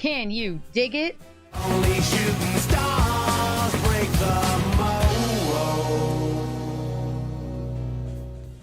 Can you dig it? Only shooting stars break the mold.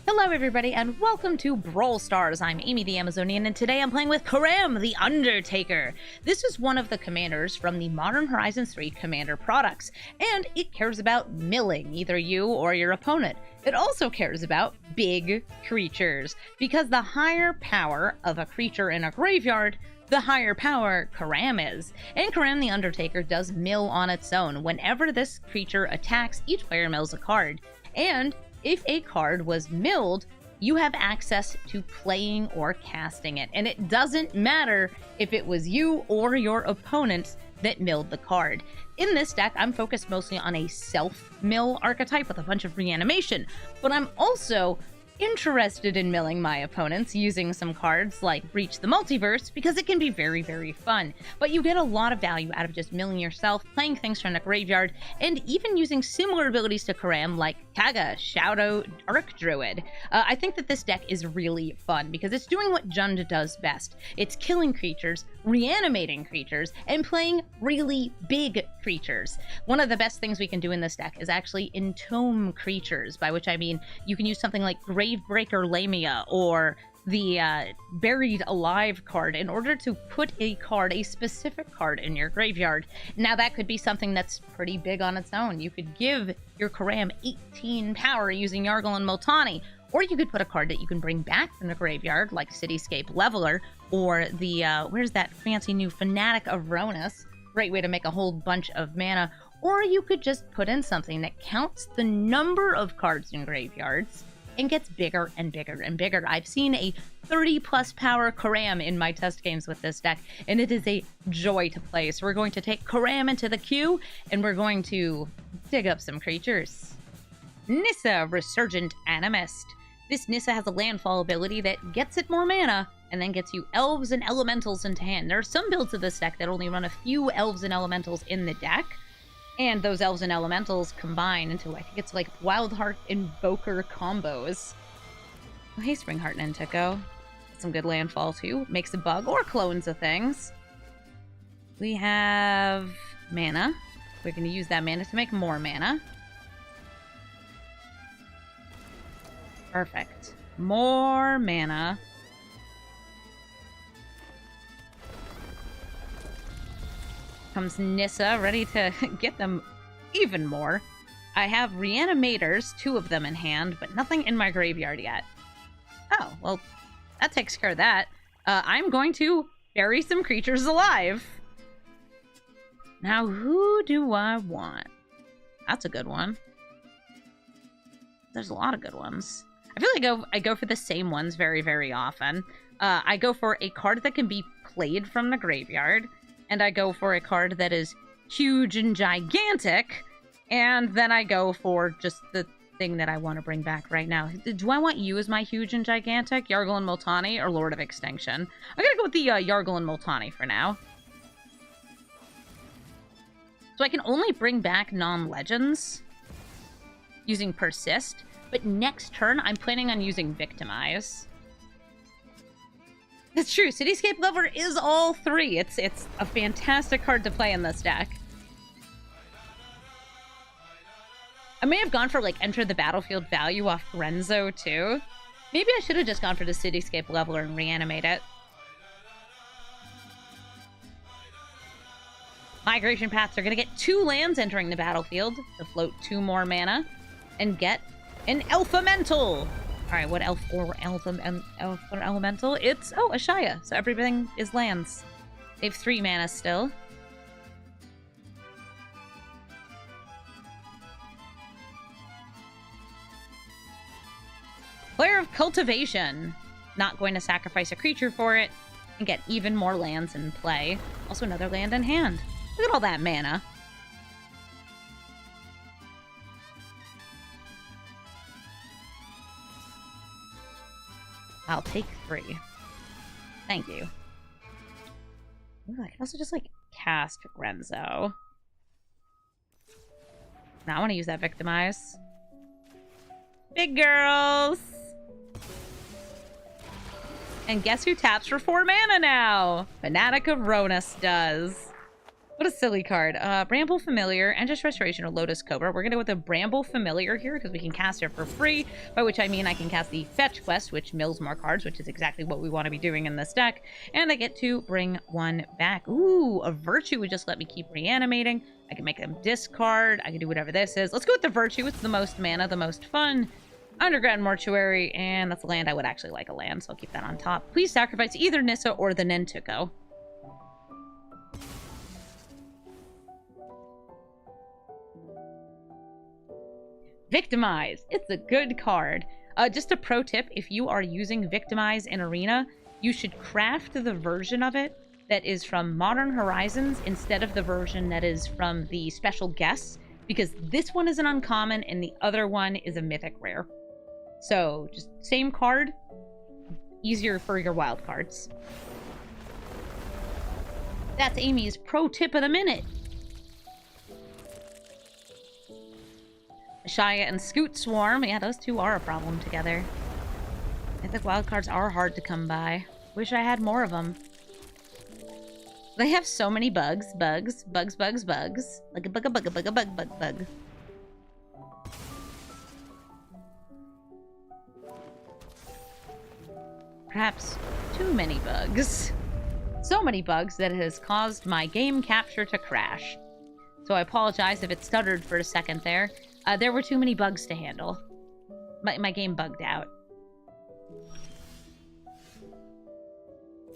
Hello everybody and welcome to Brawl Stars. I'm Amy the Amazonian and today I'm playing with Coram the Undertaker. This is one of the commanders from the Modern Horizons 3 commander products, and it cares about milling either you or your opponent. It also cares about big creatures, because the higher power of a creature in a graveyard, the higher power Coram is. And Coram the Undertaker does mill on its own. Whenever this creature attacks, each player mills a card. And if a card was milled, you have access to playing or casting it. And it doesn't matter if it was you or your opponent that milled the card. In this deck, I'm focused mostly on a self-mill archetype with a bunch of reanimation, but I'm also interested in milling my opponents using some cards like Breach the Multiverse because it can be very, very fun. But you get a lot of value out of just milling yourself, playing things from the graveyard, and even using similar abilities to Coram like Kaga, Shadow, Dark Druid. I think that this deck is really fun because it's doing what Jund does best. It's killing creatures, reanimating creatures, and playing really big creatures. One of the best things we can do in this deck is actually entomb creatures, by which I mean you can use something like Gravebreaker Lamia or the Buried Alive card in order to put a specific card in your graveyard. Now that could be something that's pretty big on its own. You could give your Coram 18 power using Yargle and Multani, or you could put a card that you can bring back from the graveyard, like Cityscape Leveler, or the, where's that fancy new Fanatic of Rhonas? Great way to make a whole bunch of mana. Or you could just put in something that counts the number of cards in graveyards and gets bigger and bigger and bigger. I've seen a 30+ power Coram in my test games with this deck, and it is a joy to play. So we're going to take Coram into the queue, and we're going to dig up some creatures. Nissa, Resurgent Animist. This Nissa has a landfall ability that gets it more mana, and then gets you elves and elementals into hand. There are some builds of this deck that only run a few elves and elementals in the deck, and those elves and elementals combine into, I think it's like Wildheart Invoker combos. Oh, hey, Springheart Nintico. Some good landfall too. Makes a bug or clones of things. We have mana. We're going to use that mana to make more mana. Perfect. More mana. Comes Nissa, ready to get them even more. I have Reanimators, 2 of them in hand, but nothing in my graveyard yet. Oh, well, that takes care of that. I'm going to bury some creatures alive. Now, who do I want? That's a good one. There's a lot of good ones. I feel like I go for the same ones very, very often. I go for a card that can be played from the graveyard, and I go for a card that is huge and gigantic, and then I go for just the thing that I want to bring back right now. Do I want you as my huge and gigantic? Yargle and Multani or Lord of Extinction? I'm gonna go with the Yargle and Multani for now. So I can only bring back non-legends using Persist, but next turn I'm planning on using Victimize. That's true. Cityscape Leveler is all 3. It's a fantastic card to play in this deck. I may have gone for, like, enter the battlefield value off Renzo, too. Maybe I should have just gone for the Cityscape Leveler and reanimate it. Migration Paths are going to get 2 lands entering the battlefield to float 2 more mana and get an Elemental. Alright, what elf or elemental? It's, oh, Ashaya. So everything is lands. They have 3 mana still. Player of Cultivation. Not going to sacrifice a creature for it and get even more lands in play. Also another land in hand. Look at all that mana. I'll take 3. Thank you. Ooh, I can also just, like, cast Renzo. Now I want to use that Victimize. Big girls! And guess who taps for 4 mana now? Fanatic of Rhonas does. What a silly card. Bramble Familiar, Endless Restoration, or Lotus Cobra. We're going to go with a Bramble Familiar here because we can cast it for free, by which I mean I can cast the Fetch quest, which mills more cards, which is exactly what we want to be doing in this deck. And I get to bring 1 back. Ooh, a Virtue would just let me keep reanimating. I can make them discard. I can do whatever this is. Let's go with the Virtue. It's the most mana, the most fun. Underground Mortuary, and that's a land. I would actually like a land, so I'll keep that on top. Please sacrifice either Nissa or the Nentuko. Victimize. It's a good card. Just a pro tip, if you are using Victimize in Arena, you should craft the version of it that is from Modern Horizons instead of the version that is from the Special Guests, because this one is an uncommon and the other one is a mythic rare. So, just same card, easier for your wild cards. That's Amy's pro tip of the minute. Shia and Scoot Swarm. Yeah, those two are a problem together. I think wildcards are hard to come by. Wish I had more of them. They have so many bugs. Bugs. Like a bug. Perhaps too many bugs. So many bugs that it has caused my game capture to crash. So I apologize if it stuttered for a second there. There were too many bugs to handle. My game bugged out.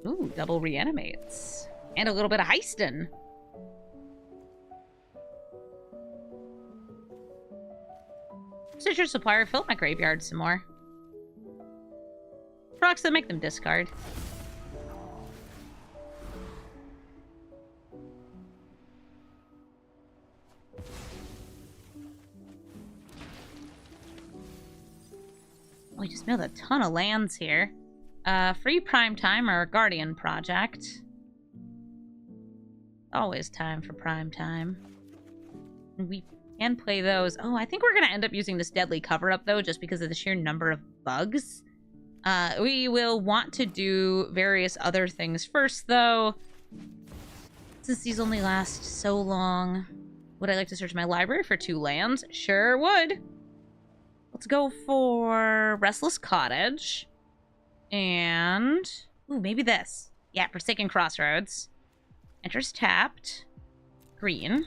Ooh, double reanimates. And a little bit of heistin'. Citrus Supplier, fill up my graveyard some more. Rocks that make them discard. We just milled a ton of lands here. Free Primetime or Guardian Project. Always time for Primetime. We can play those. Oh, I think we're going to end up using this Deadly Cover-Up, though, just because of the sheer number of bugs. We will want to do various other things first, though. Since these only last so long. Would I like to search my library for 2 lands? Sure would. Let's go for Restless Cottage. And... ooh, maybe this. Yeah, Forsaken Crossroads. Enters tapped. Green.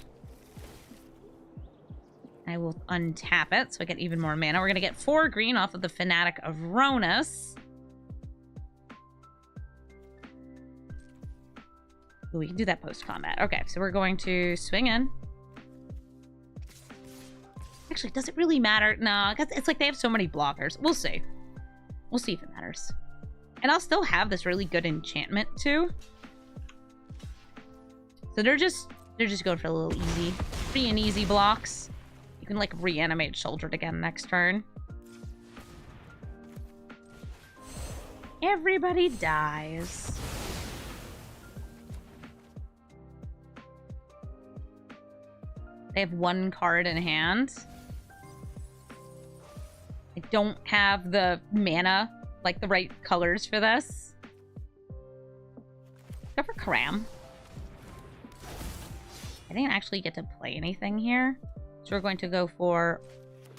I will untap it so I get even more mana. We're going to get 4 green off of the Fanatic of Rhonas. Ooh, we can do that post-combat. Okay, so we're going to swing in. Actually, does it really matter? No, it's like they have so many blockers. We'll see. We'll see if it matters. And I'll still have this really good enchantment, too. So they're just going for a little easy. Free and easy blocks. You can, like, reanimate Shouldered again next turn. Everybody dies. They have 1 card in hand. I don't have the mana, like the right colors for this. Go for Coram. I didn't actually get to play anything here. So we're going to go for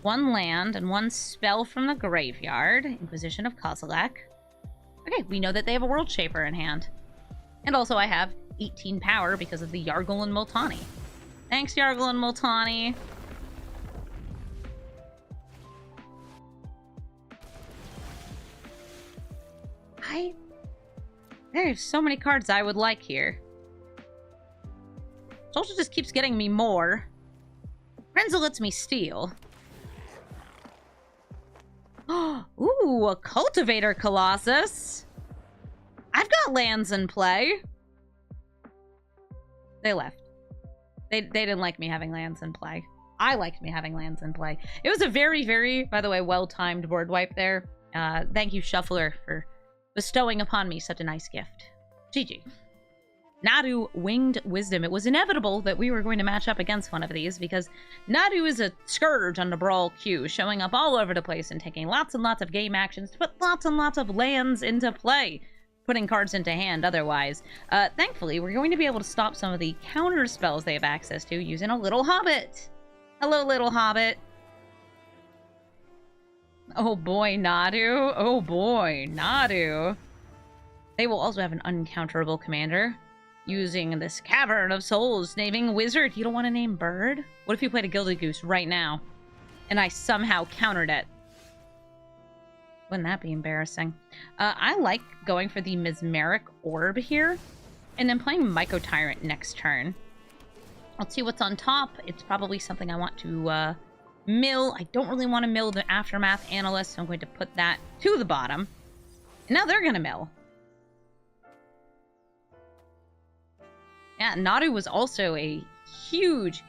1 land and 1 spell from the graveyard. Inquisition of Kozilek. Okay, we know that they have a World Shaper in hand. And also I have 18 power because of the Yargle and Multani. Thanks, Yargle and Multani. There's so many cards I would like here. Soldier just keeps getting me more. Frenzel lets me steal. Ooh, a Cultivator Colossus. I've got lands in play. They left. They didn't like me having lands in play. I liked me having lands in play. It was a very, very, by the way, well-timed board wipe there. Thank you, Shuffler, for bestowing upon me such a nice gift. GG. Nadu, Winged Wisdom. It was inevitable that we were going to match up against one of these because Nadu is a scourge on the Brawl queue, showing up all over the place and taking lots and lots of game actions to put lots and lots of lands into play. putting cards into hand otherwise. Thankfully, we're going to be able to stop some of the counter spells they have access to using a little hobbit. Hello, little hobbit. Oh boy, Nadu. Oh boy, Nadu. They will also have an uncounterable commander using this Cavern of Souls, naming Wizard. You don't want to name Bird? What if you played a Gilded Goose right now and I somehow countered it? Wouldn't that be embarrassing? I like going for the Mesmeric Orb here and then playing Myco Tyrant next turn. Let's see what's on top. It's probably something I want to mill. I don't really want to mill the Aftermath Analyst, so I'm going to put that to the bottom. And now they're going to mill. Yeah, Nadu was also a huge,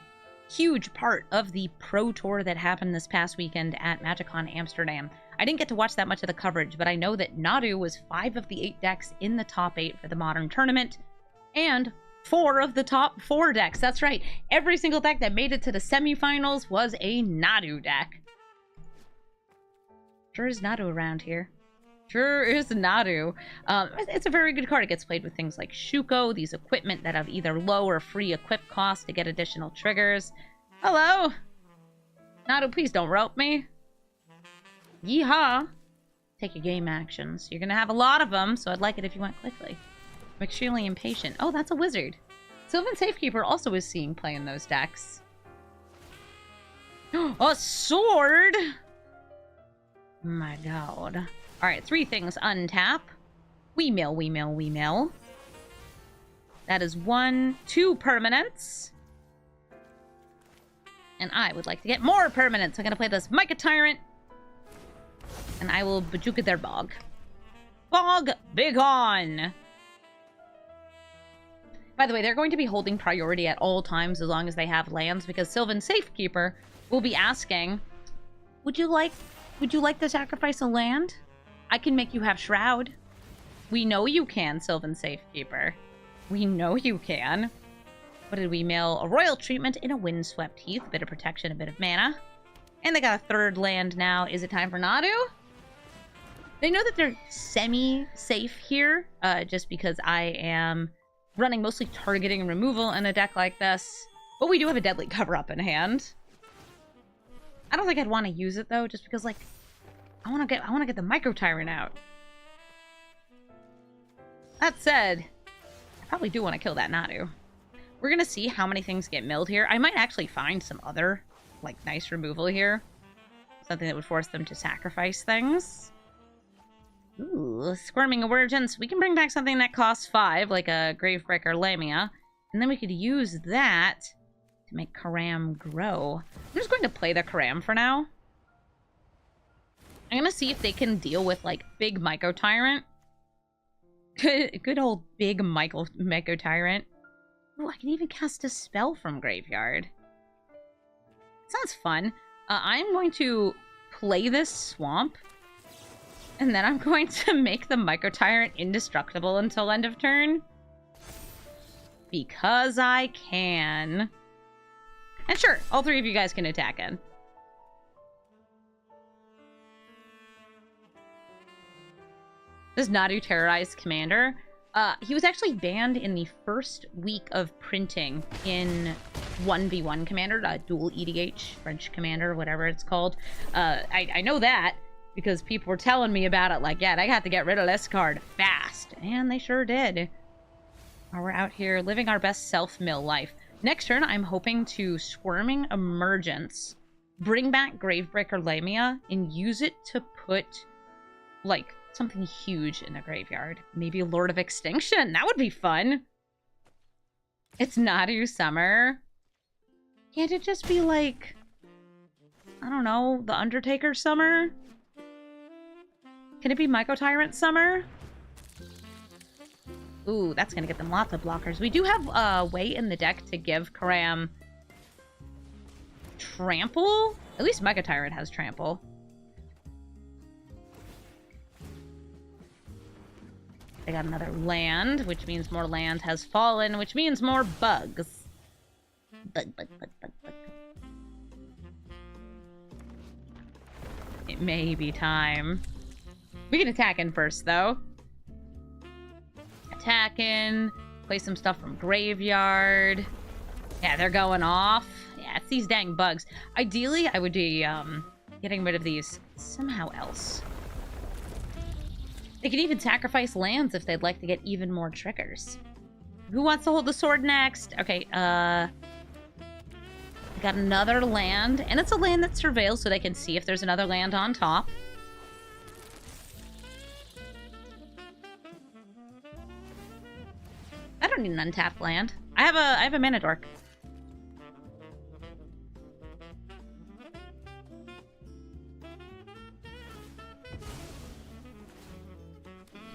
huge part of the Pro Tour that happened this past weekend at MagicCon Amsterdam. I didn't get to watch that much of the coverage, but I know that Nadu was 5 of the 8 decks in the top 8 for the Modern Tournament, and 4 of the top 4 decks. That's right. Every single deck that made it to the semifinals was a Nadu deck. Sure is Nadu around here. Sure is Nadu. It's a very good card. It gets played with things like Shuko, these equipment that have either low or free equip cost to get additional triggers. Hello? Nadu, please don't rope me. Yeehaw. Take your game actions. You're going to have a lot of them, so I'd like it if you went quickly. I'm extremely impatient. Oh, that's a wizard. Sylvan Safekeeper also is seeing play in those decks. A sword? My god. Alright, 3 things. Untap. We mill, we mill, we mill. That is 1, 2 permanents. And I would like to get more permanents. I'm going to play this Myco Tyrant. And I will Bajuka their Bog. Bog, begone! By the way, they're going to be holding priority at all times as long as they have lands, because Sylvan Safekeeper will be asking, Would you like to sacrifice a land? I can make you have Shroud. We know you can, Sylvan Safekeeper. We know you can. What did we mill? A Royal Treatment in a Windswept Heath. A bit of protection, a bit of mana. And they got a 3rd land now. Is it time for Nadu? They know that they're semi-safe here, just because I am running mostly targeting and removal in a deck like this. But we do have a Deadly Cover-Up in hand. I don't think I'd want to use it, though, just because, like, I want to get the Myco Tyrant out. That said, I probably do want to kill that Nadu. We're going to see how many things get milled here. I might actually find some other, like, nice removal here. Something that would force them to sacrifice things. Ooh, Squirming Emergence. We can bring back something that costs 5, like a Gravebreaker Lamia. And then we could use that to make Coram grow. I'm just going to play the Coram for now. I'm going to see if they can deal with, like, big Myco Tyrant. Good old big Myco Tyrant. Ooh, I can even cast a spell from Graveyard. Sounds fun. I'm going to play this Swamp. And then I'm going to make the Myco Tyrant indestructible until end of turn. Because I can. And sure, all 3 of you guys can attack in. Does Nadu terrorize Commander? He was actually banned in the first week of printing in 1v1 Commander, dual EDH, French Commander, whatever it's called. I know that because people were telling me about it, like, yeah, I have to get rid of this card fast. And they sure did. We're out here living our best self-mill life. Next turn, I'm hoping to Squirming Emergence, bring back Gravebreaker Lamia, and use it to put, like, something huge in the graveyard. Maybe Lord of Extinction. That would be fun. It's Nadu Summer. Can't it just be like, I don't know, the Undertaker Summer? Can it be Myco Tyrant Summer? Ooh, that's gonna get them lots of blockers. We do have a way in the deck to give Coram Trample. At least Myco Tyrant has Trample. They got another land, which means more land has fallen, which means more bugs. Bug. It may be time. We can attack in first, though. attacking. Play some stuff from graveyard. Yeah, they're going off. Yeah, it's these dang bugs. Ideally, I would be getting rid of these somehow else. They can even sacrifice lands if they'd like to get even more triggers. Who wants to hold the sword next? Okay, got another land, and it's a land that surveils, so they can see if there's another land on top. I don't need an untapped land. I have a mana dork.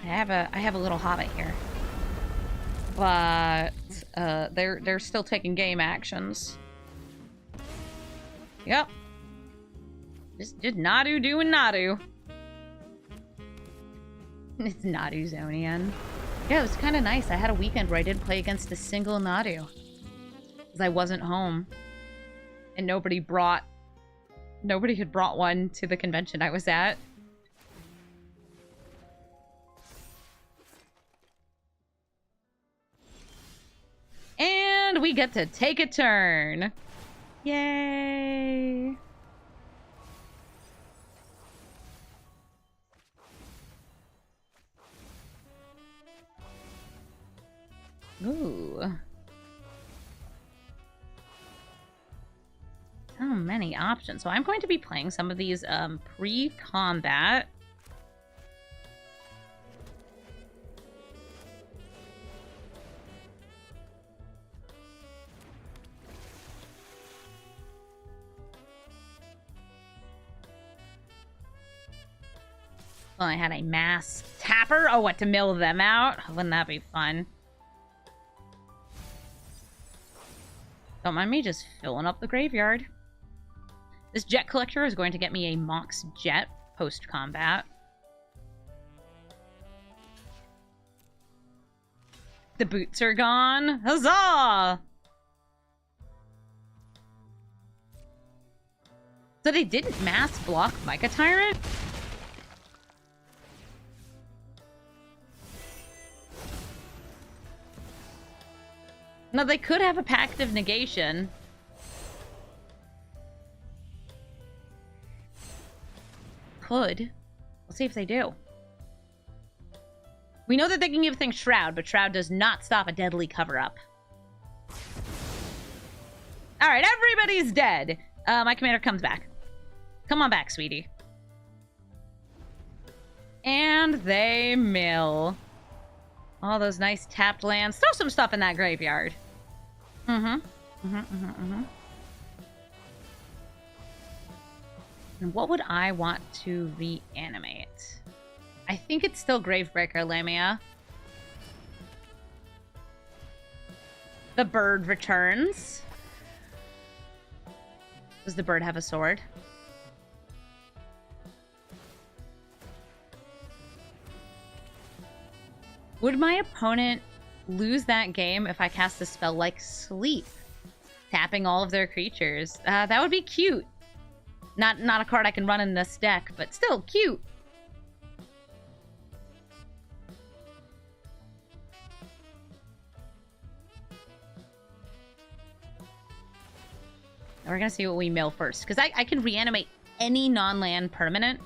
I have a little hobbit here. But they're still taking game actions. Yep. Just Nadu doing Nadu. It's Nadu Zonian. Yeah, it was kind of nice. I had a weekend where I didn't play against a single Nadu. Because I wasn't home. And nobody had brought one to the convention I was at. And we get to take a turn. Yay! Ooh. So many options. So I'm going to be playing some of these pre-combat. Well, I had a mass tapper. Oh, what, to mill them out? Wouldn't that be fun? Don't mind me just filling up the graveyard. This jet collector is going to get me a Mox jet post-combat. The boots are gone. Huzzah! So they didn't mass block Micah Tyrant? No, they could have a Pact of Negation. Could. We'll see if they do. We know that they can give things Shroud, but Shroud does not stop a deadly cover-up. Alright, everybody's dead. My commander comes back. Come on back, sweetie. And they mill. All those nice tapped lands. Throw some stuff in that graveyard. And what would I want to reanimate? I think it's still Gravebreaker Lamia. The bird returns. Does the bird have a sword? Would my opponent lose that game if I cast a spell like Sleep, tapping all of their creatures? That would be cute. Not a card I can run in this deck, but still cute. We're gonna see what we mill first, because I can reanimate any non-land permanent,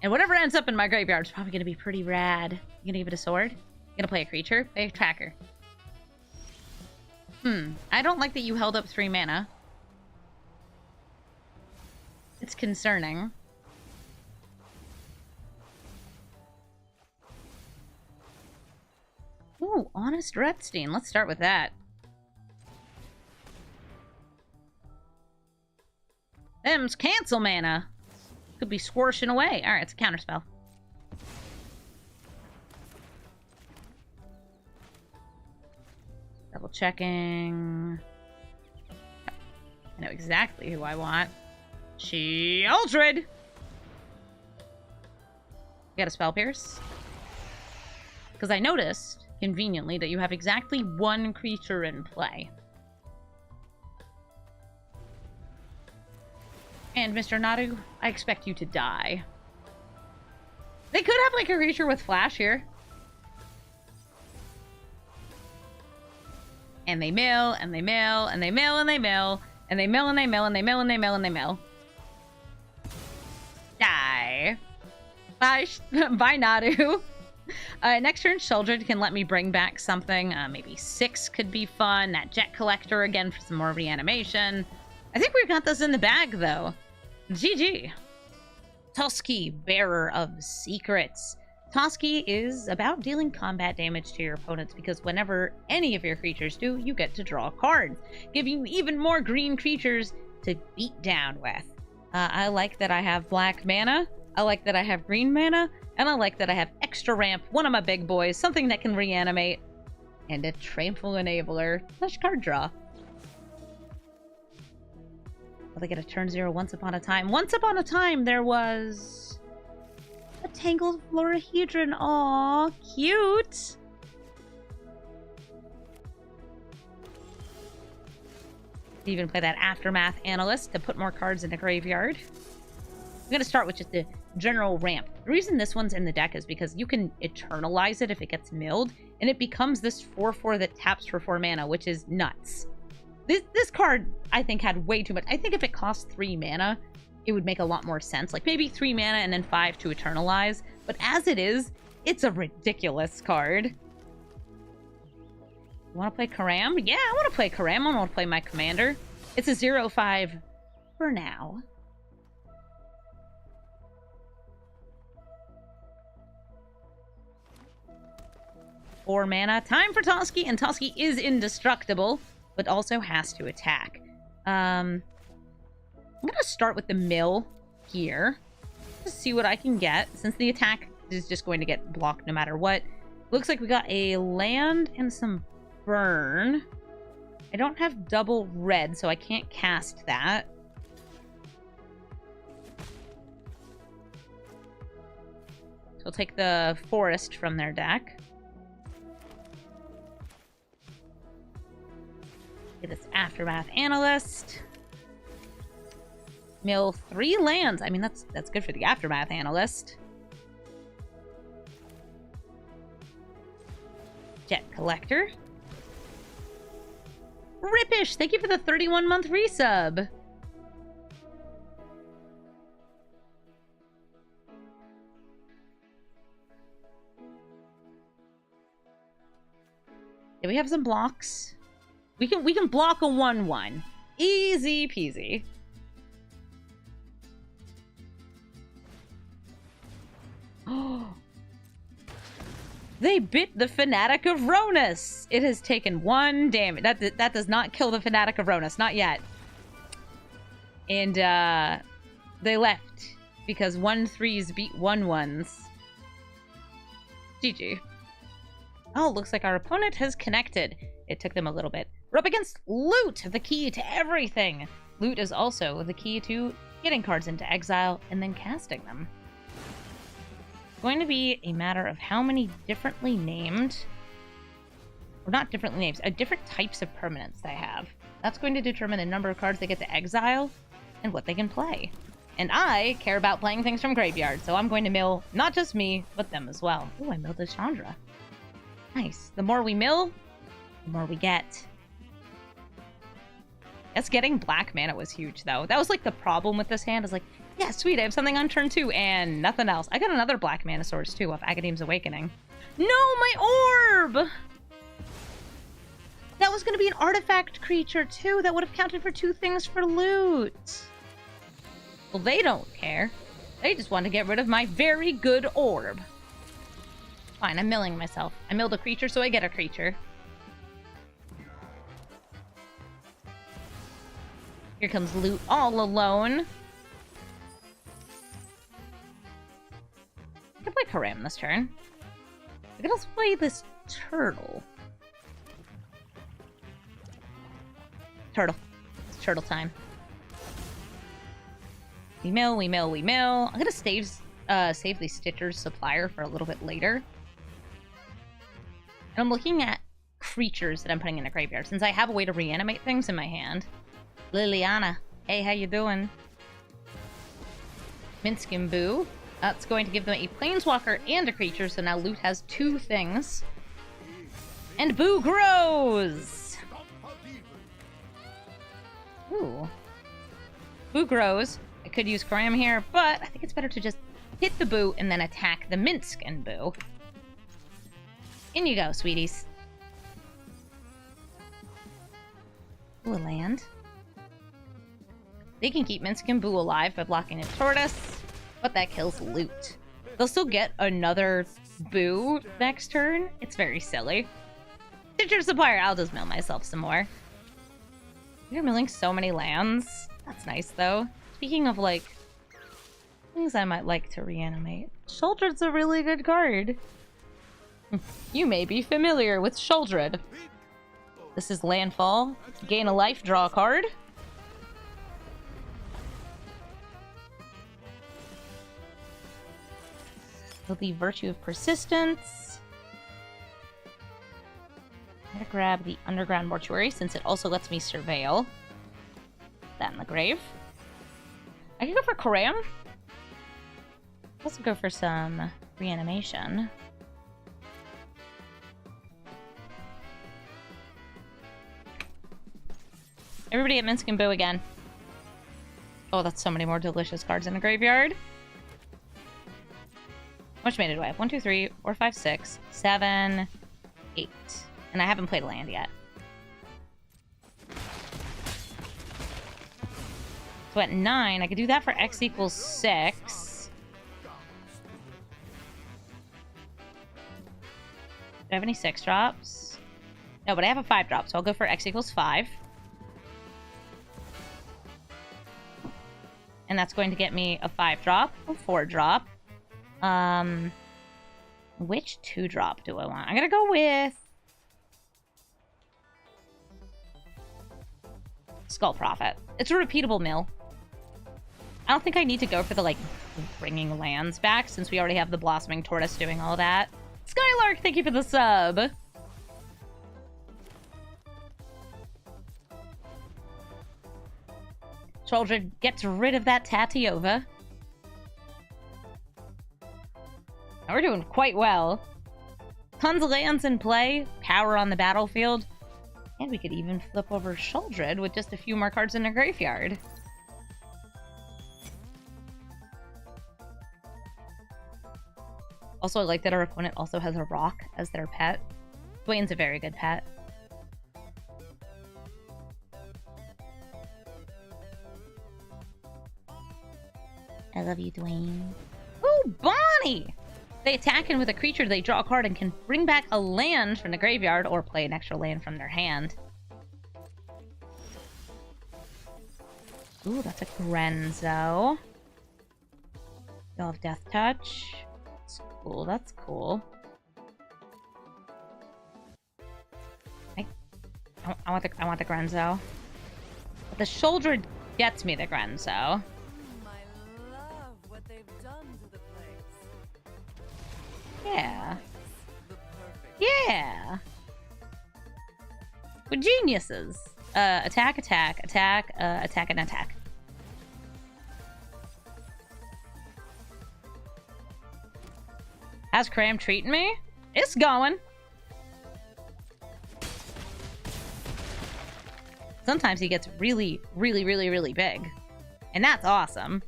and whatever ends up in my graveyard is probably gonna be pretty rad. You gonna give it a sword? Gonna play a creature? Play a tracker. I don't like that you held up 3 mana. It's concerning. Ooh, Honest Redstein. Let's start with that. Them's cancel mana. Could be squirshing away. Alright, it's a counterspell. Double checking. I know exactly who I want. Sheoldred! You got a Spell Pierce? Because I noticed, conveniently, that you have exactly 1 creature in play. And Mr. Nadu, I expect you to die. They could have like a creature with flash here. And they mill, and they mill, and they mill, and they mill, and they mill, and they mill, and they mill, and they mill, and they mill. Die. Bye, bye, Nadu. Next turn, Sheldred can let me bring back something. Maybe 6 could be fun. That Jet Collector again for some more reanimation. I think we've got this in the bag, though. GG. Toski, Bearer of Secrets. Toski is about dealing combat damage to your opponents because whenever any of your creatures do, you get to draw cards, give you even more green creatures to beat down with. I like that I have black mana, I like that I have green mana, and I like that I have extra ramp, one of my big boys, something that can reanimate, and a Trample Enabler. Flash card draw. Will they get a turn 0 once upon a time? Once upon a time, there was a Tangled Florahedron. Aw, cute! Even play that Aftermath Analyst to put more cards in the graveyard. I'm going to start with just the general ramp. The reason this one's in the deck is because you can eternalize it if it gets milled, and it becomes this 4/4 that taps for 4 mana, which is nuts. This card, I think, had way too much. I think if it cost 3 mana, it would make a lot more sense. Like, maybe 3 mana and then 5 to eternalize. But as it is, it's a ridiculous card. You want to play Coram? Yeah, I want to play Coram. I want to play my commander. It's a 0/5 for now. Four mana. Time for Toski, and Toski is indestructible, but also has to attack. I'm going to start with the mill here. Just see what I can get, since the attack is just going to get blocked no matter what. Looks like we got a land and some burn. I don't have double red, so I can't cast that. So I'll take the forest from their deck. Get this Aftermath Analyst. Mill 3 lands. I mean, that's good for the Aftermath Analyst. Jet Collector. Rippish, thank you for the 31-month resub. Yeah, we have some blocks. We can block a 1/1. Easy peasy. Oh. They bit the Fanatic of Rhonas. It has taken 1 damage. That does not kill the Fanatic of Rhonas. Not yet. And they left because 1/3s beat 1/1s. GG. Oh, looks like our opponent has connected. It took them a little bit. We're up against Loot, the key to everything. Loot is also the key to getting cards into exile and then casting them. It's going to be a matter of how many differently named, or not differently named, different types of permanents they have. That's going to determine the number of cards they get to exile and what they can play. And I care about playing things from graveyard, so I'm going to mill not just me, but them as well. Ooh, I milled a Chandra. Nice. The more we mill, the more we get. Yes, getting black mana was huge, though. That was, like, the problem with this hand. Is like, yeah, sweet, I have something on turn 2, and nothing else. I got another black mana source, too, off Agadeem's Awakening. No, my orb! That was going to be an artifact creature, too. That would have counted for 2 things for loot. Well, they don't care. They just want to get rid of my very good orb. Fine, I'm milling myself. I milled a creature, so I get a creature. Here comes Loot all alone. I can play Coram this turn. I can also play this turtle. Turtle. It's turtle time. We mill, we mill, we mill. I'm gonna save the Stitcher's Supplier for a little bit later. And I'm looking at creatures that I'm putting in the graveyard, since I have a way to reanimate things in my hand. Liliana, hey, how you doing? Minsk and Boo. That's going to give them a Planeswalker and a creature, so now Loot has 2 things. And Boo grows! Ooh. Boo grows. I could use Coram here, but I think it's better to just hit the boo and then attack the Minsk and boo. In you go, sweeties. Ooh, a land. They can keep Minsk and boo alive by blocking a tortoise, but that kills loot. They'll still get another boo next turn. It's very silly. Stitcher Supplier, I'll just mill myself some more. You're milling so many lands. That's nice, though. Speaking of, like, things I might like to reanimate. Sheoldred's a really good card. You may be familiar with Sheoldred. This is landfall. Gain a life, draw a card. With the Virtue of Persistence. I'm gonna grab the Underground Mortuary since it also lets me surveil. Put that in the grave. I can go for Coram. Also go for some reanimation. Everybody at Minsk and Boo again. Oh, that's so many more delicious cards in the graveyard. How much mana do I have? 1, 2, 3, 4, 5, 6, 7, 8. And I haven't played a land yet. So at 9, I could do that for X equals 6. Do I have any 6 drops? No, but I have a 5 drop, so I'll go for X equals 5. And that's going to get me a 5 drop, a 4 drop. Which 2 drop do I want? I'm gonna go with Skull Prophet. It's a repeatable mill. I don't think I need to go for the, like, bringing lands back since we already have the Blossoming Tortoise doing all that. Skylark, thank you for the sub. Sheoldred gets rid of that Tatiova. Now we're doing quite well. Tons of lands in play, power on the battlefield, and we could even flip over Sheoldred with just a few more cards in our graveyard. Also, I like that our opponent also has a rock as their pet. Dwayne's a very good pet. I love you, Dwayne. Ooh, Bonnie! They attack in with a creature, they draw a card and can bring back a land from the graveyard or play an extra land from their hand. Ooh, that's a Grenzo. You'll have Death Touch. That's cool, that's cool. I want the Grenzo. But the Sheoldred gets me the Grenzo. Yeah. Yeah. We're geniuses. Attack, attack, attack, attack, and attack. How's Coram treating me? It's going. Sometimes he gets really, really, really, really big. And that's awesome.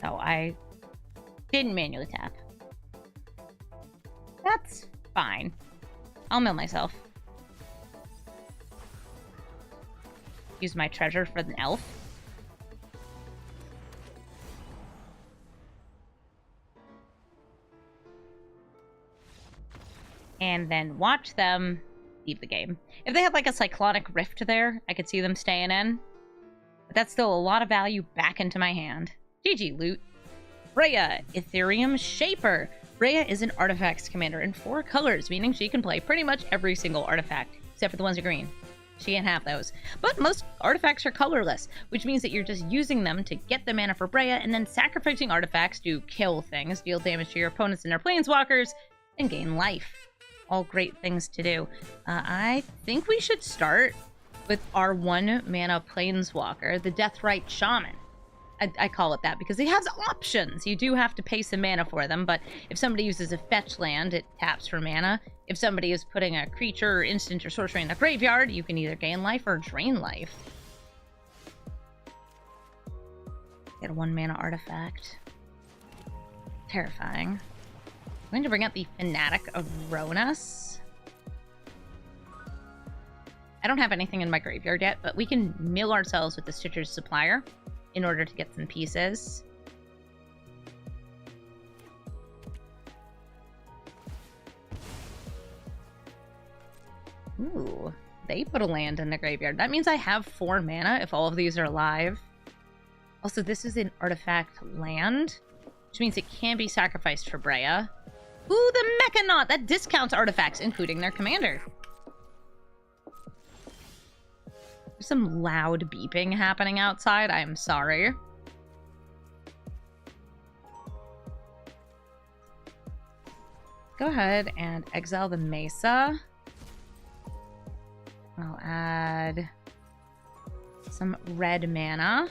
So I didn't manually tap. That's fine. I'll mill myself. Use my treasure for an elf. And then watch them leave the game. If they had like a Cyclonic Rift there, I could see them staying in. But that's still a lot of value back into my hand. GG loot. Breya, Etherium Shaper. Breya is an artifacts commander in 4 colors, meaning she can play pretty much every single artifact, except for the ones that are green. She can't have those. But most artifacts are colorless, which means that you're just using them to get the mana for Breya and then sacrificing artifacts to kill things, deal damage to your opponents and their planeswalkers, and gain life. All great things to do. I think we should start with our 1 mana planeswalker, the Deathrite Shaman. I call it that because it has options. You do have to pay some mana for them, but if somebody uses a fetch land, it taps for mana. If somebody is putting a creature, instant, or sorcery in a graveyard, you can either gain life or drain life. Get a 1-mana artifact. Terrifying. I'm going to bring out the Fanatic of Rhonas. I don't have anything in my graveyard yet, but we can mill ourselves with the Stitcher's Supplier in order to get some pieces. Ooh, they put a land in the graveyard. That means I have 4 mana if all of these are alive. Also, this is an artifact land, which means it can be sacrificed for Breya. Ooh, the Mechanaut! That discounts artifacts, including their commander. There's some loud beeping happening outside. I'm sorry. Go ahead and exile the Mesa. I'll add some red mana.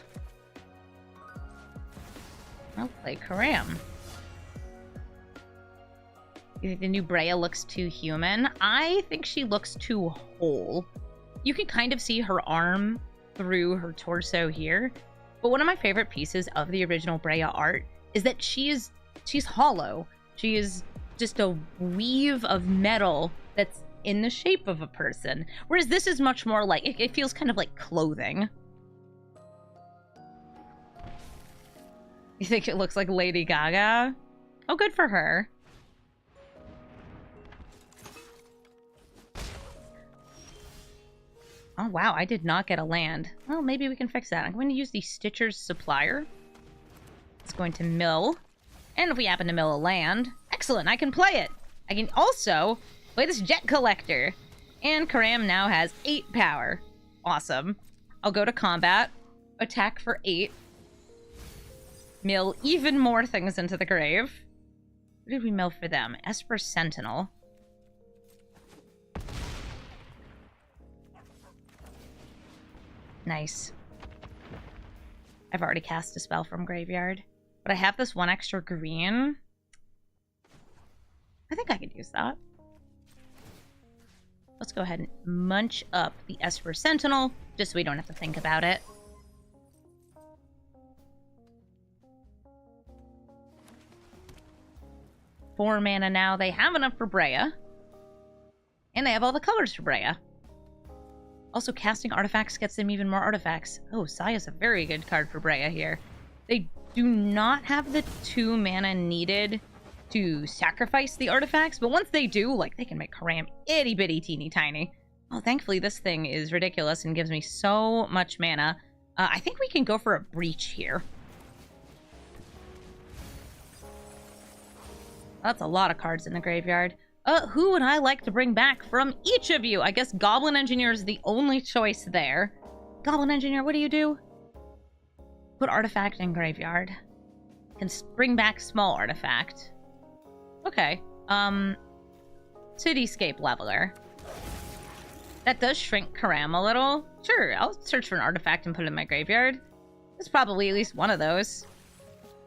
I'll play Coram. You think the new Breya looks too human? I think she looks too whole. You can kind of see her arm through her torso here. But one of my favorite pieces of the original Breya art is that she's hollow. She is just a weave of metal that's in the shape of a person. Whereas this is much more like, it feels kind of like clothing. You think it looks like Lady Gaga? Oh, good for her. Oh, wow, I did not get a land. Well, maybe we can fix that. I'm going to use the Stitcher's Supplier. It's going to mill. And if we happen to mill a land, excellent, I can play it. I can also play this Jet Collector. And Coram now has 8 power. Awesome. I'll go to combat, attack for 8. Mill even more things into the grave. What did we mill for them? Esper Sentinel. Nice. I've already cast a spell from graveyard. But I have this 1 extra green. I think I could use that. Let's go ahead and munch up the Esper Sentinel, just so we don't have to think about it. Four mana now. They have enough for Breya. And they have all the colors for Breya. Also, casting artifacts gets them even more artifacts. Oh, Saya's a very good card for Breya here. They do not have the 2 mana needed to sacrifice the artifacts, but once they do, like, they can make Coram itty-bitty teeny-tiny. Oh, thankfully this thing is ridiculous and gives me so much mana. I think we can go for a Breach here. That's a lot of cards in the graveyard. Who would I like to bring back from each of you? I guess Goblin Engineer is the only choice there. Goblin Engineer, what do you do? Put artifact in graveyard. Can bring back small artifact. Okay. Cityscape Leveler. That does shrink Coram a little. Sure, I'll search for an artifact and put it in my graveyard. There's probably at least one of those.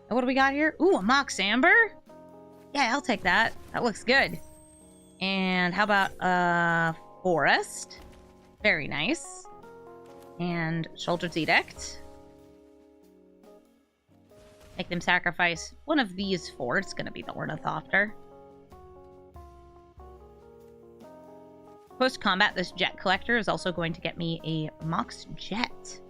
And what do we got here? Ooh, a Mox Amber? Yeah, I'll take that. That looks good. And how about Forest? Very nice. And Shoulder's Edict. Make them sacrifice one of these 4. It's going to be the Ornithopter. Post-combat, this Jet Collector is also going to get me a Mox Jet.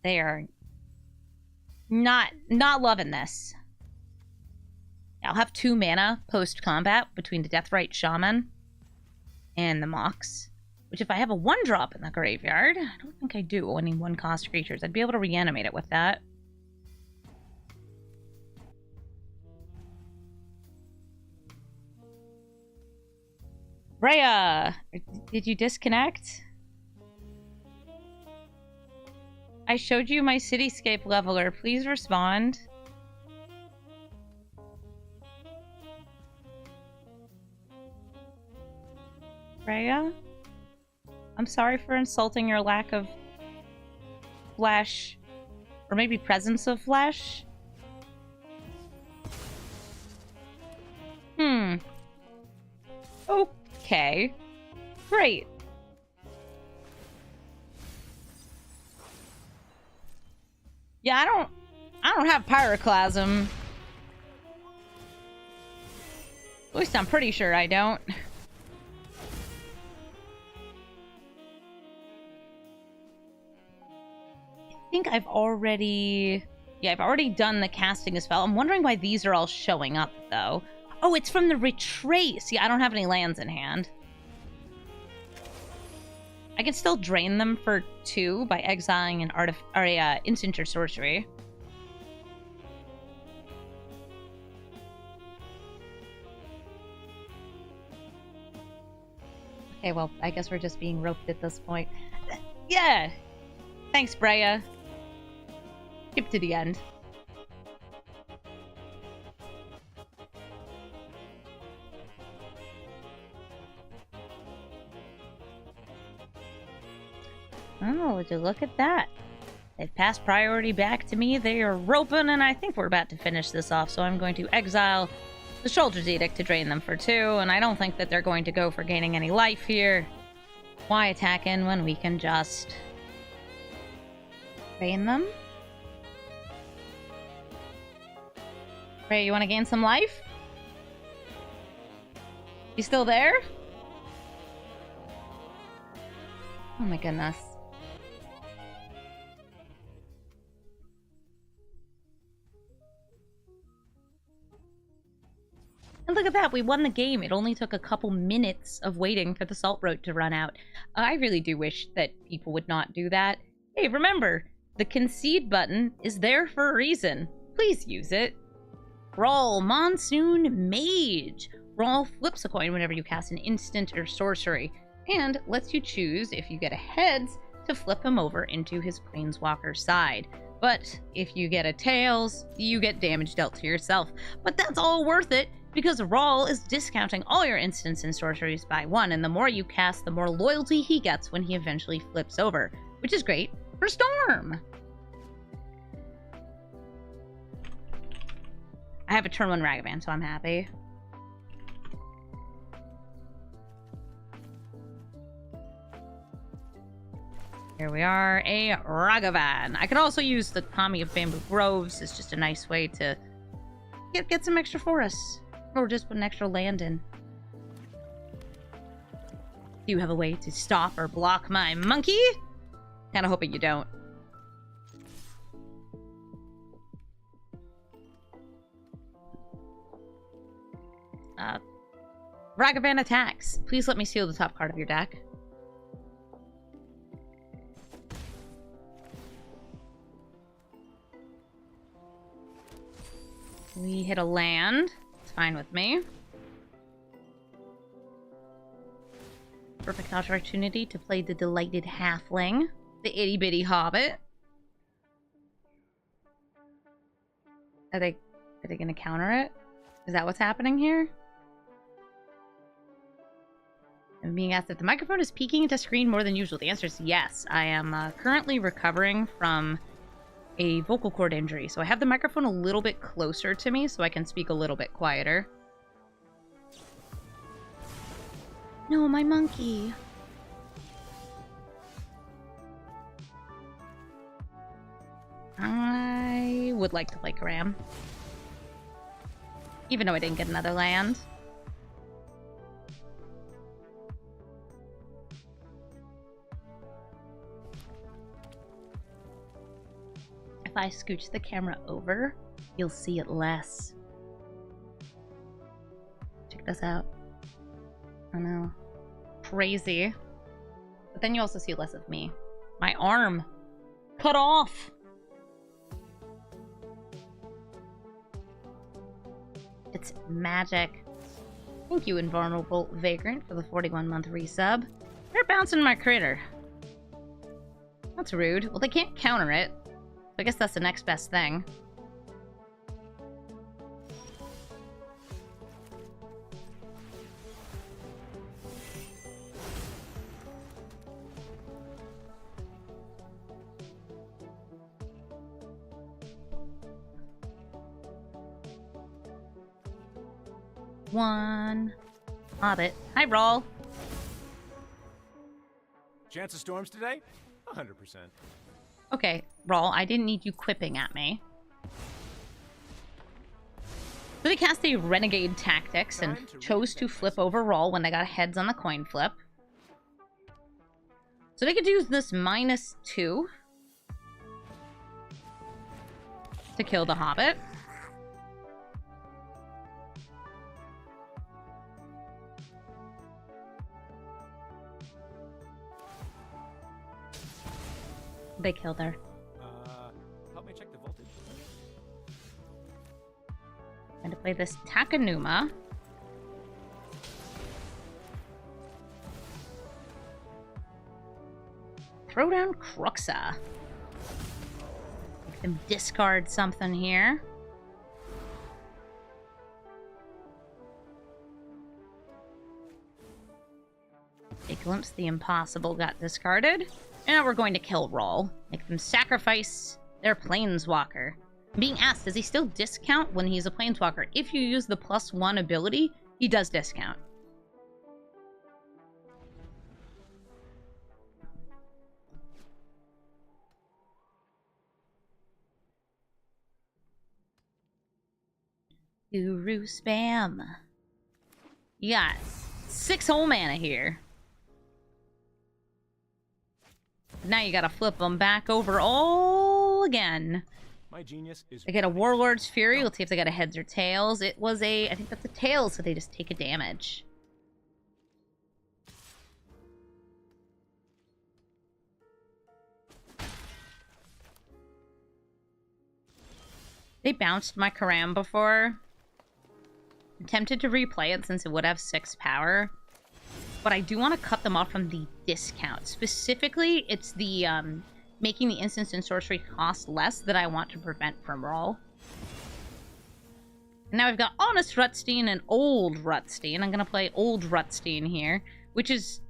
They are not loving this. I'll have 2 mana post-combat between the Deathrite Shaman and the Mox. Which if I have a 1-drop in the graveyard, I don't think I do any 1-cost creatures. I'd be able to reanimate it with that. Breya! Did you disconnect? I showed you my cityscape leveler. Please respond. Breya? I'm sorry for insulting your lack of flesh. Or maybe presence of flesh? Okay. Great. Yeah, I don't have pyroclasm. At least I'm pretty sure I don't. I think I've already... Yeah, I've already done the casting a spell. I'm wondering why these are all showing up, though. Oh, it's from the retrace. Yeah, I don't have any lands in hand. I can still drain them for 2 by exiling an instant or sorcery. Okay, well, I guess we're just being roped at this point. Yeah! Thanks, Breya. Skip to the end. Oh, would you look at that? They've passed priority back to me. They are roping, and I think we're about to finish this off, so I'm going to exile the Soldier's Edict to drain them for 2, and I don't think that they're going to go for gaining any life here. Why attack in when we can just... drain them? Ray, you want to gain some life? You still there? Oh my goodness. And look at that, we won the game. It only took a couple minutes of waiting for the salt road to run out. I really do wish that people would not do that. Hey, remember, the concede button is there for a reason. Please use it. Brawl, Monsoon Mage. Brawl flips a coin whenever you cast an instant or sorcery, and lets you choose, if you get a heads, to flip him over into his Planeswalker side. But if you get a tails, you get damage dealt to yourself. But that's all worth it, because Brawl is discounting all your instants and sorceries by 1, and the more you cast, the more loyalty he gets when he eventually flips over, which is great for Storm. I have a turn 1 Ragavan, so I'm happy. Here we are, a Ragavan. I could also use the Kami of Bamboo Groves. It's just a nice way to get some extra forests. Or just put an extra land in. Do you have a way to stop or block my monkey? Kinda hoping you don't. Ragavan attacks. Please let me seal the top card of your deck. We hit a land. It's fine with me. Perfect opportunity to play the Delighted Halfling, the Itty Bitty Hobbit. Are they gonna counter it? Is that what's happening here? I'm being asked if the microphone is peeking into screen more than usual. The answer is yes. I am currently recovering from a vocal cord injury, so I have the microphone a little bit closer to me so I can speak a little bit quieter. No, my monkey. I would like to play Coram, even though I didn't get another land. If I scooch the camera over, you'll see it less. Check this out. I know. Crazy. But then you also see less of me. My arm. Cut off! It's magic. Thank you, Invulnerable Vagrant, for the 41-month resub. They're bouncing my critter. That's rude. Well, they can't counter it. I guess that's the next best thing. One Hobbit. Hi, Brawl. Chance of storms today? 100%. Okay, Brawl, I didn't need you quipping at me. So they cast a Renegade Tactics and chose to flip over Roll when they got heads on the coin flip. So they could use this -2 to kill the Hobbit. They killed her. Help me check the voltage. I'm going to play this Takanuma. Throw down Cruxa. Make them discard something here. A Glimpse the Impossible got discarded. And now we're going to kill Roll. Make them sacrifice their Planeswalker. I'm being asked, does he still discount when he's a Planeswalker? If you use the +1 ability, he does discount. Guru spam. You got 6 whole mana here. Now you gotta flip them back over all again. My genius is... They get a Warlord's Fury. Let's see if they got a heads or tails. It was a... I think that's a tails, so they just take a damage. They bounced my Coram before. I'm tempted to replay it since it would have 6 power. But I do want to cut them off from the discount. Specifically, it's the making the instants and sorcery cost less that I want to prevent from Roll. And now we've got Honest Rutstein and Old Rutstein. I'm going to play Old Rutstein here, which is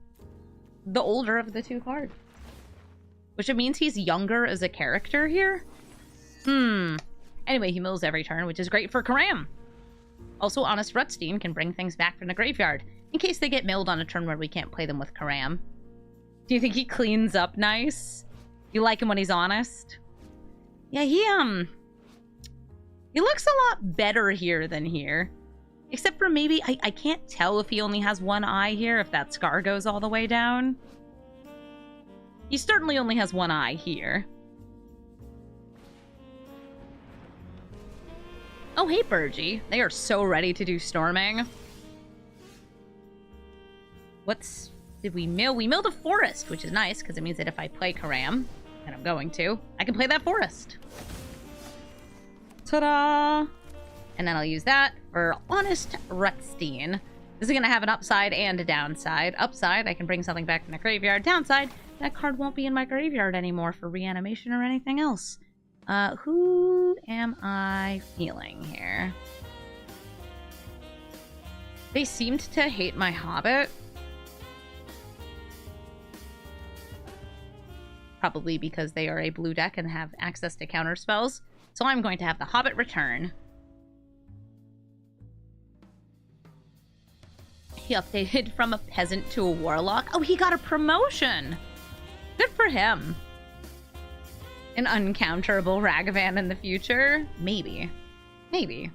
the older of the 2 cards. Which means he's younger as a character here. Anyway, he mills every turn, which is great for Coram. Also, Honest Rutstein can bring things back from the graveyard, in case they get milled on a turn where we can't play them with Coram. Do you think he cleans up nice? You like him when he's honest? Yeah, he looks a lot better here than here. Except for maybe, I can't tell if he only has 1 eye here, if that scar goes all the way down. He certainly only has 1 eye here. Oh, hey, Burgie. They are so ready to do storming. What's... did we mill? We milled a forest, which is nice, because it means that if I play Coram, and I'm going to, I can play that forest. Ta-da! And then I'll use that for Honest Rutstein. This is going to have an upside and a downside. Upside, I can bring something back from the graveyard. Downside, that card won't be in my graveyard anymore for reanimation or anything else. Who am I feeling here? They seemed to hate my Hobbit. Probably because they are a blue deck and have access to counter spells. So I'm going to have the Hobbit return. He updated from a peasant to a warlock. Oh, he got a promotion! Good for him. An uncounterable Ragavan in the future? Maybe. Maybe.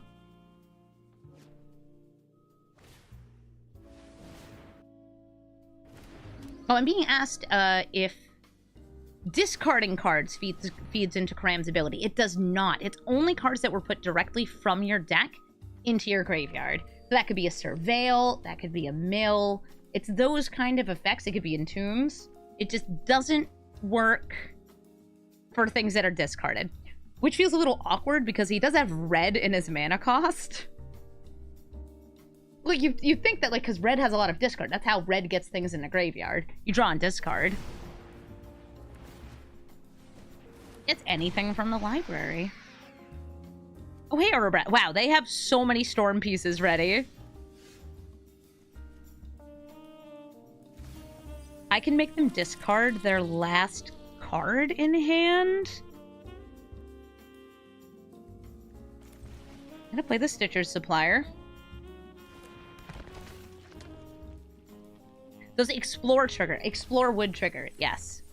Oh, I'm being asked if discarding cards feeds into Coram's ability. It does not. It's only cards that were put directly from your deck into your graveyard. So that could be a Surveil, that could be a Mill. It's those kind of effects. It could be Entombs. It just doesn't work for things that are discarded. Which feels a little awkward because he does have red in his mana cost. Well, you think that, like, because red has a lot of discard. That's how red gets things in the graveyard. You draw and discard. It's anything from the library. Oh, hey, Urbra. Wow, they have so many storm pieces ready. I can make them discard their last card in hand. I'm gonna play the Stitcher's Supplier. Does Explore trigger? Explore would trigger, yes.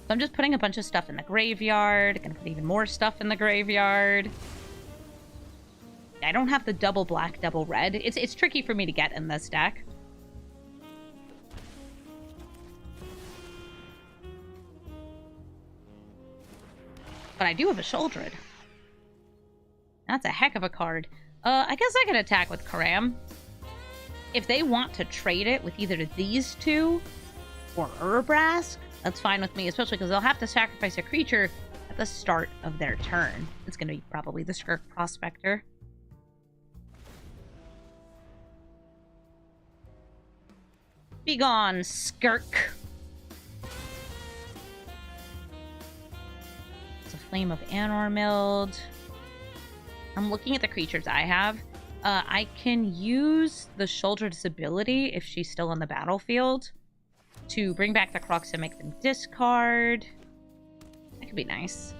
So I'm just putting a bunch of stuff in the graveyard. Gonna put even more stuff in the graveyard. I don't have the double black, double red. It's tricky for me to get in this deck. But I do have a Sheoldred. That's a heck of a card. I guess I could attack with Coram. If they want to trade it with either these two or Urbrask, that's fine with me, especially because they'll have to sacrifice a creature at the start of their turn. It's going to be probably the Skirk Prospector. Be gone, Skirk. It's a Flame of Anormild. I'm looking at the creatures I have. I can use the Sheoldred's ability, if she's still on the battlefield, to bring back the Crux and make them discard. That could be nice.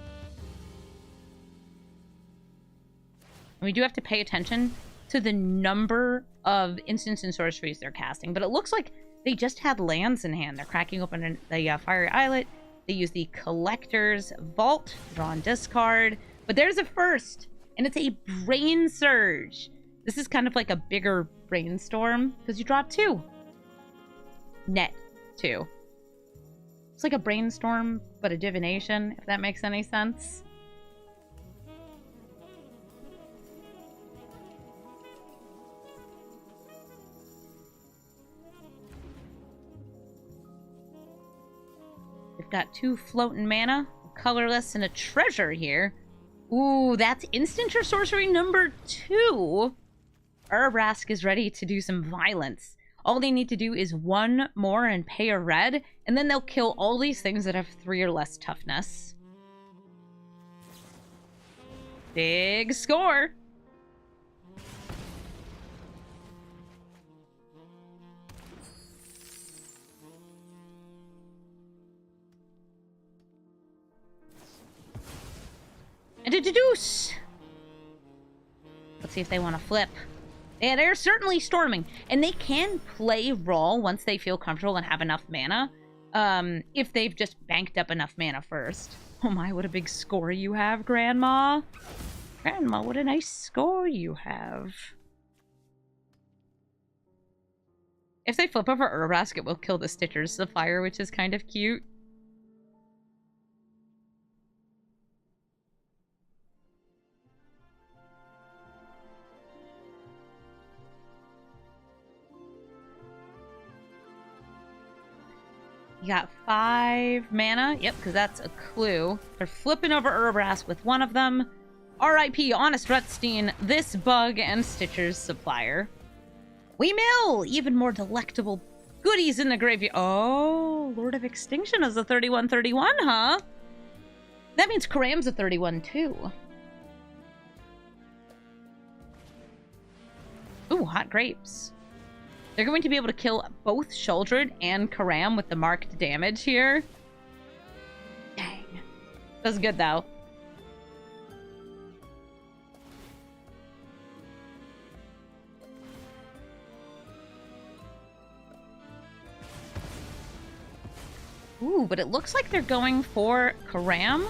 And we do have to pay attention to the number of instants and sorceries they're casting, but it looks like they just had lands in hand. They're cracking open the Fiery Islet. They use the Collector's Vault, draw and discard. But there's a first, and it's a Brain Surge. This is kind of like a bigger brainstorm, because you drop 2. Net 2. It's like a brainstorm, but a divination, if that makes any sense. We've got 2 floating mana, a colorless, and a treasure here. Ooh, that's instant or sorcery number 2. Urbrask is ready to do some violence. All they need to do is 1 more and pay a red, and then they'll kill all these things that have 3 or less toughness. Big score! And a deduce! Let's see if they want to flip. Yeah, they're certainly storming. And they can play Brawl once they feel comfortable and have enough mana. If they've just banked up enough mana first. Oh my, what a big score you have, Grandma. Grandma, what a nice score you have. If they flip over Urbrask, it will kill the Stitcher's Supplier, which is kind of cute. You got 5 mana. Yep, because that's a clue. They're flipping over Urbrask with one of them. R.I.P. Honest Rutstein, this bug, and Stitcher's Supplier. We mill! Even more delectable goodies in the graveyard. Oh, Lord of Extinction is a 31/31, huh? That means Coram's a 31 too. Ooh, hot grapes. They're going to be able to kill both Sheoldred and Coram with the marked damage here. Dang. That's good, though. Ooh, but it looks like they're going for Coram.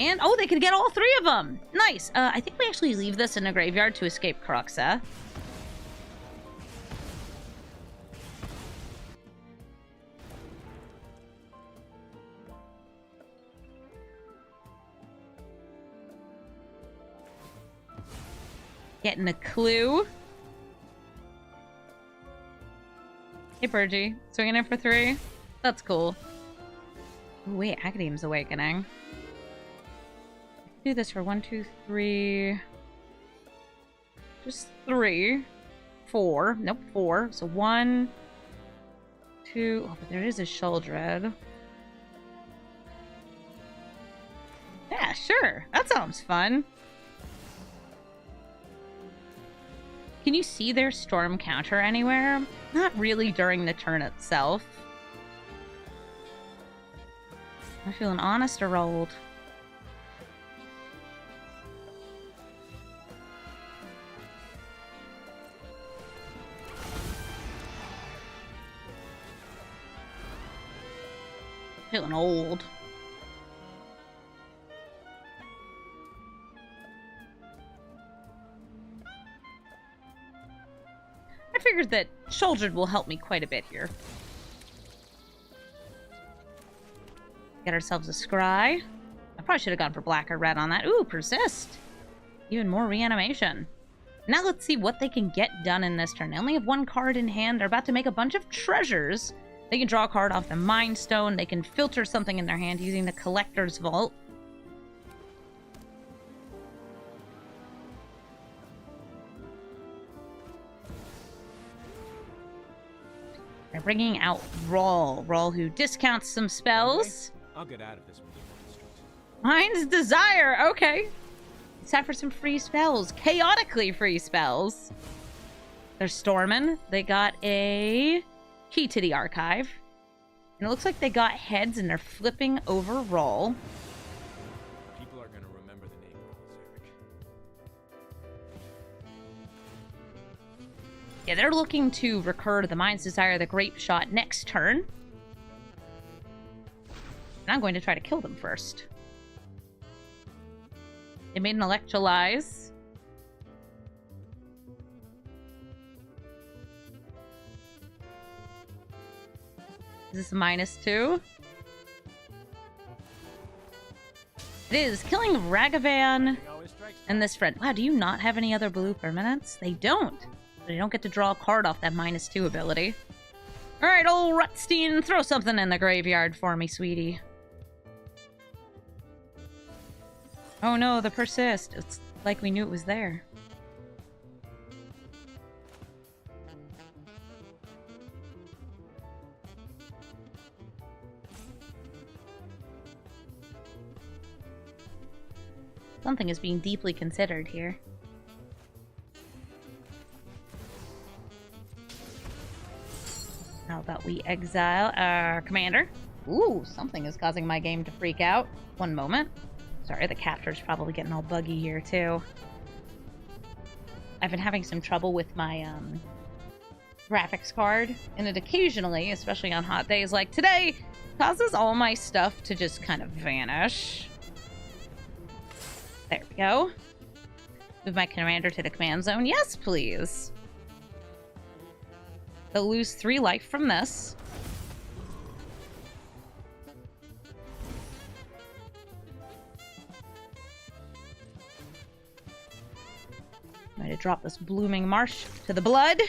And, oh, they can get all 3 of them! Nice! I think we actually leave this in the graveyard to escape Corrosive. Getting a clue. Hey, Purgy. Swinging in for 3. That's cool. Ooh, wait, Academ's Awakening. Do this for 1, 2, 3. Just 3. 4. Nope, 4. So 1, 2. Oh, but there is a Sheoldred. That sounds fun. Can you see their storm counter anywhere? Not really during the turn itself. I'm feeling honest or rolled. Feeling old. I figured that Shouldered will help me quite a bit here. Get ourselves a Scry. I probably should have gone for black or red on that. Ooh, Persist. Even more reanimation. Now let's see what they can get done in this turn. They only have one card in hand. They're about to make a bunch of treasures. They can draw a card off the Mind Stone. They can filter something in their hand using the Collector's Vault. They're bringing out Brawl. Brawl who discounts some spells. Okay. I'll get out of this one. Mind's Desire. Okay. It's time for some free spells. Chaotically free spells. They're storming. They got a key to the archive. And it looks like they got heads and they're flipping over Roll. People are going to remember the name Eric. Yeah, they're looking to recur the Mind's Desire, the Grape Shot next turn. And I'm going to try to kill them first. They made an Electrolyze. Is this a -2? It is. Killing Ragavan and this friend. Wow, do you not have any other blue permanents? They don't. They don't get to draw a card off that -2 ability. Alright, old Rutstein, throw something in the graveyard for me, sweetie. Oh no, the Persist. It's like we knew it was there. Something is being deeply considered here. How about we exile our commander? Ooh, something is causing my game to freak out. One moment. Sorry, the capture's probably getting all buggy here, too. I've been having some trouble with my, graphics card, and it occasionally, especially on hot days like today, causes all my stuff to just kind of vanish. There we go. Move my commander to the command zone. Yes, please. They'll lose 3 life from this. I'm going to drop this Blooming Marsh to the blood.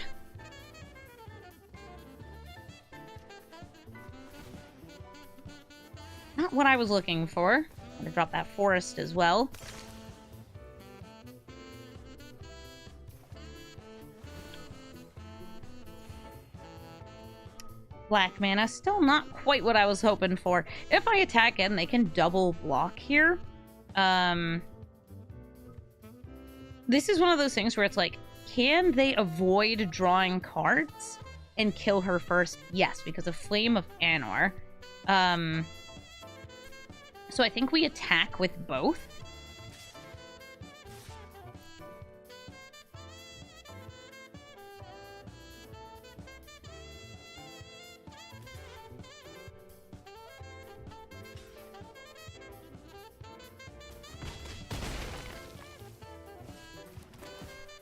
Not what I was looking for. I'm going to drop that Forest as well. Black mana, still not quite what I was hoping for. If I attack in, they can double block here. This is one of those things where it's like, can they avoid drawing cards and kill her first? Yes, because of Flame of Anor. So I think we attack with both.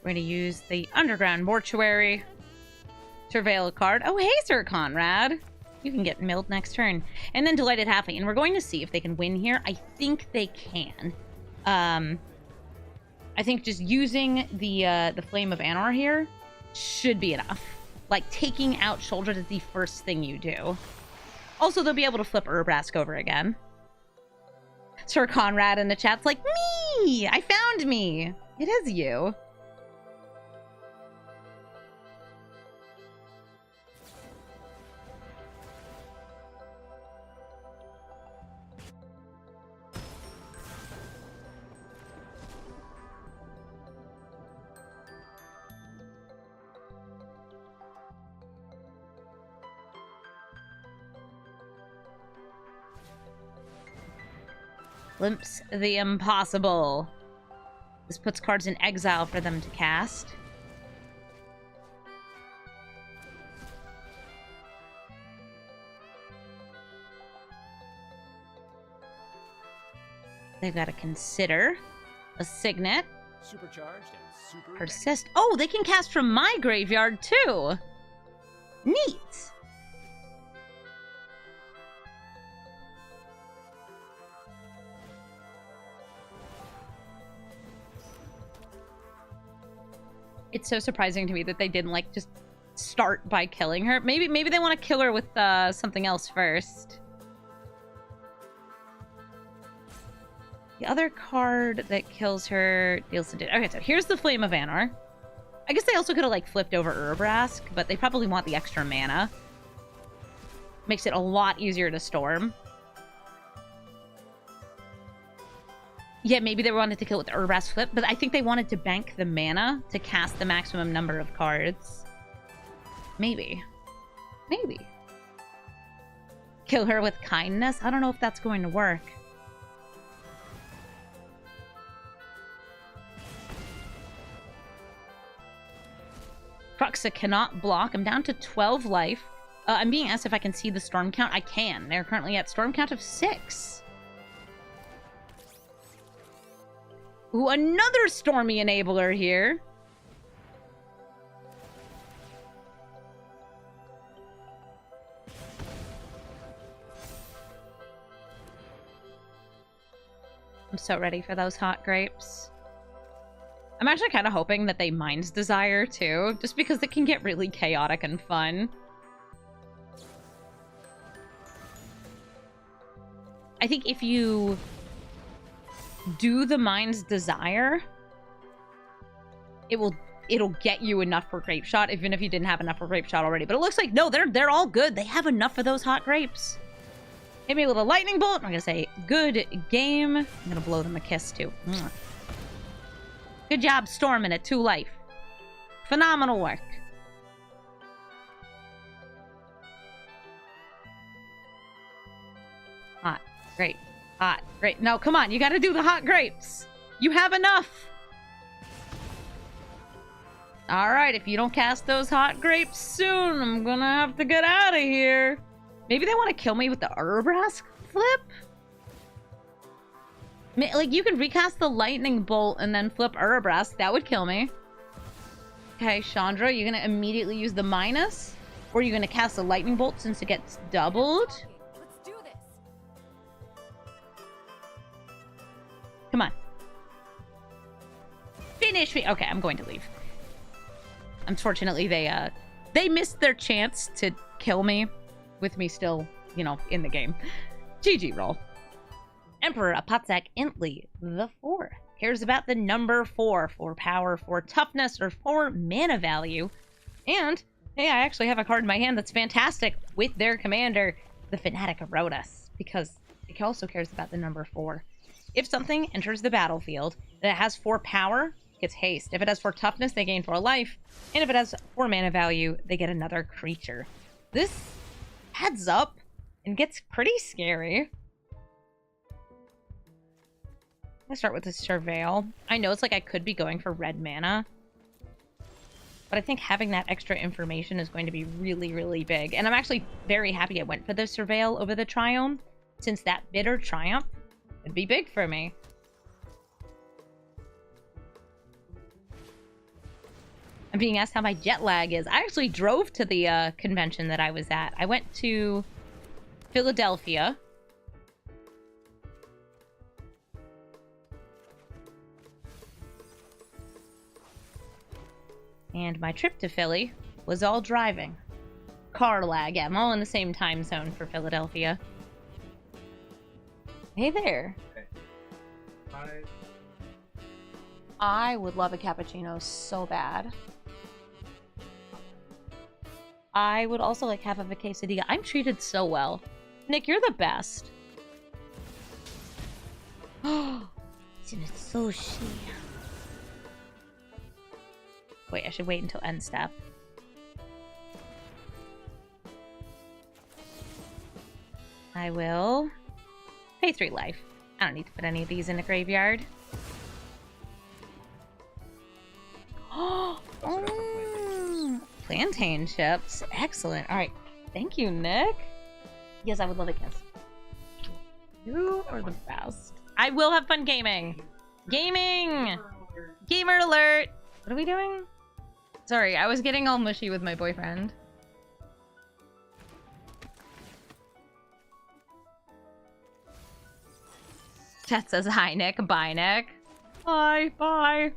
We're going to use the Underground Mortuary. Surveil a card. Oh, hey, Sir Conrad. You can get milled next turn. And then Delighted Halfling. And we're going to see if they can win here. I think they can. I think just using the Flame of Anor here should be enough. Like, taking out Shouldered is the first thing you do. Also, they'll be able to flip Urbrask over again. Sir Conrad in the chat's like, me! I found me! It is you. Glimpse the impossible. This puts cards in exile for them to cast. They've got to consider a signet. Supercharged and super Persist. Oh, they can cast from my graveyard too. Neat. It's so surprising to me that they didn't like just start by killing her. Maybe they want to kill her with something else first. The other card that kills her deals to... Okay, so here's the Flame of Anor. I guess they also could have, like, flipped over Urabrask, but they probably want the extra mana. Makes it a lot easier to storm. Yeah, maybe they wanted to kill it with the Urabrask flip, but I think they wanted to bank the mana to cast the maximum number of cards. Maybe. Maybe. Kill her with kindness? I don't know if that's going to work. Cruxa cannot block. I'm down to 12 life. I'm being asked if I can see the storm count. I can. They're currently at storm count of 6. Ooh, another Stormy Enabler here. I'm so ready for those hot grapes. I'm actually kind of hoping that they Mind's Desire, too, just because it can get really chaotic and fun. I think if you do the Mind's Desire, it'll get you enough for Grape Shot, even if you didn't have enough for Grape Shot already. But it looks like, no, they're all good. They have enough for those hot grapes. Hit me a little lightning bolt. I'm gonna say, good game. I'm gonna blow them a kiss, too. Mwah. Good job storming it. 2 life. Phenomenal work. Hot. Great. Hot. Great. No, come on. You gotta do the hot grapes. You have enough. Alright, if you don't cast those hot grapes soon, I'm gonna have to get out of here. Maybe they want to kill me with the Urabrask flip? Like, you can recast the Lightning Bolt and then flip Urabrask. That would kill me. Okay, Chandra, you're going to immediately use the minus? Or are you going to cast the Lightning Bolt since it gets doubled? Let's do this. Come on. Finish me. Okay, I'm going to leave. Unfortunately, they missed their chance to kill me with me still, you know, in the game. GG roll. Emperor Apatzak Intley the 4th cares about the number 4 for power, for toughness, or for mana value. And, hey, I actually have a card in my hand that's fantastic with their commander, the Fanatic of Rhonas, because it also cares about the number 4. If something enters the battlefield that has 4 power, it gets haste. If it has 4 toughness, they gain 4 life. And if it has 4 mana value, they get another creature. This adds up and gets pretty scary. I'm gonna start with the Surveil. I know it's like I could be going for red mana, but I think having that extra information is going to be really, really big. And I'm actually very happy I went for the Surveil over the Triumph, since that Bitter Triumph would be big for me. I'm being asked how my jet lag is. I actually drove to the convention that I was at. I went to Philadelphia. And my trip to Philly was all driving. Car lag. Yeah, I'm all in the same time zone for Philadelphia. Hey there. Okay. Hi. I would love a cappuccino so bad. I would also like half of a quesadilla. I'm treated so well. Nick, you're the best. Oh, it's in a sushi. Wait, I should wait until end step. I will pay 3 life. I don't need to put any of these in the graveyard. Oh, plantain chips. Excellent. All right. Thank you, Nick. Yes, I would love a kiss. You are the best. I will have fun gaming. Gaming! Gamer alert! What are we doing? Sorry, I was getting all mushy with my boyfriend. Chat says hi, Nick. Bye, Nick. Bye. Bye.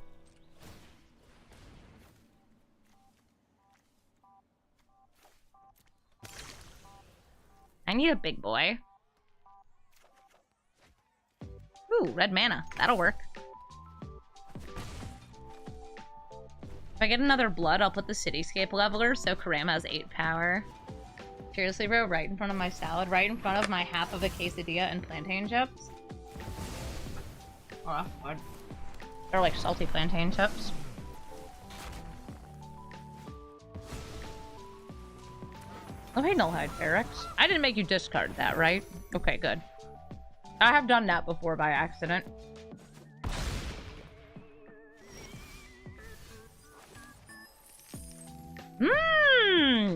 I need a big boy. Ooh, red mana. That'll work. If I get another blood, I'll put the Cityscape Leveler so Coram has 8 power. Seriously, bro? Right in front of my salad? Right in front of my half of a quesadilla and plantain chips? Oh, God. They're like salty plantain chips. Okay, Nullhide Feryx. I didn't make you discard that, right? Okay, good. I have done that before by accident.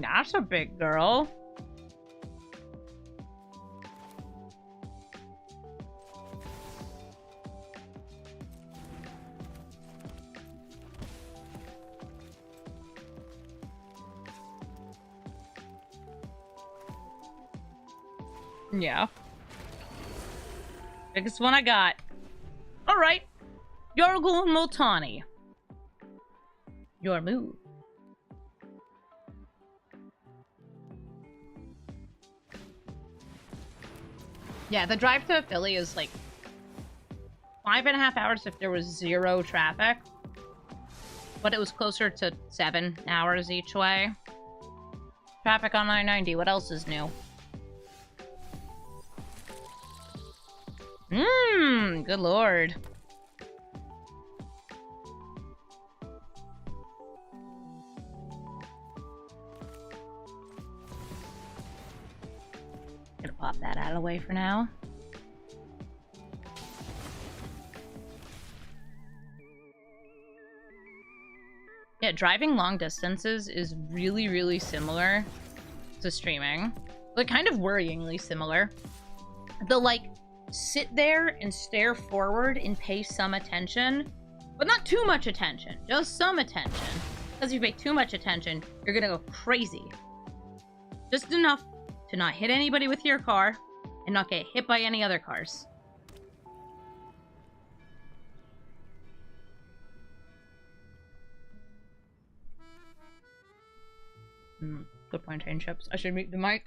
That's a big girl. Yeah. Biggest one I got. Alright. Yargle Multani. Your move. Yeah, the drive to Philly is like 5.5 hours if there was 0 traffic. But it was closer to 7 hours each way. Traffic on I-90. What else is new? Good lord. Gonna pop that out of the way for now. Yeah, driving long distances is really, really similar to streaming. Like, kind of worryingly similar. The, like, sit there and stare forward and pay some attention, but not too much attention, just some attention. Because if you pay too much attention, you're gonna go crazy. Just enough to not hit anybody with your car and not get hit by any other cars. Good plantain chips. I should mute the mic.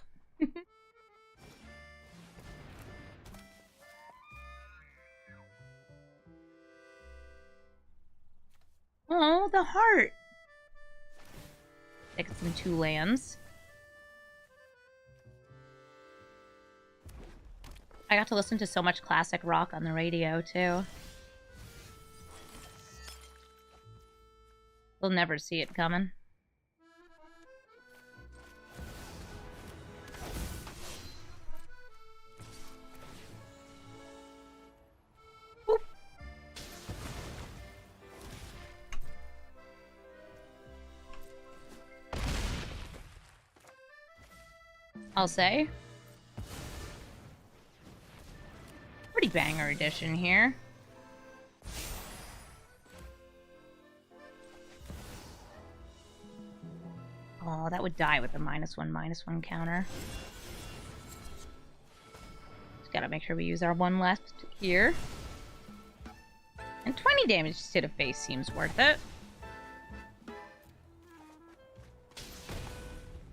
Oh, the heart! Take some 2 lands. I got to listen to so much classic rock on the radio, too. We'll never see it coming. I'll say. Pretty banger edition here. Oh, that would die with the -1/-1 counter. Just gotta make sure we use our 1 left here. And 20 damage to the face seems worth it.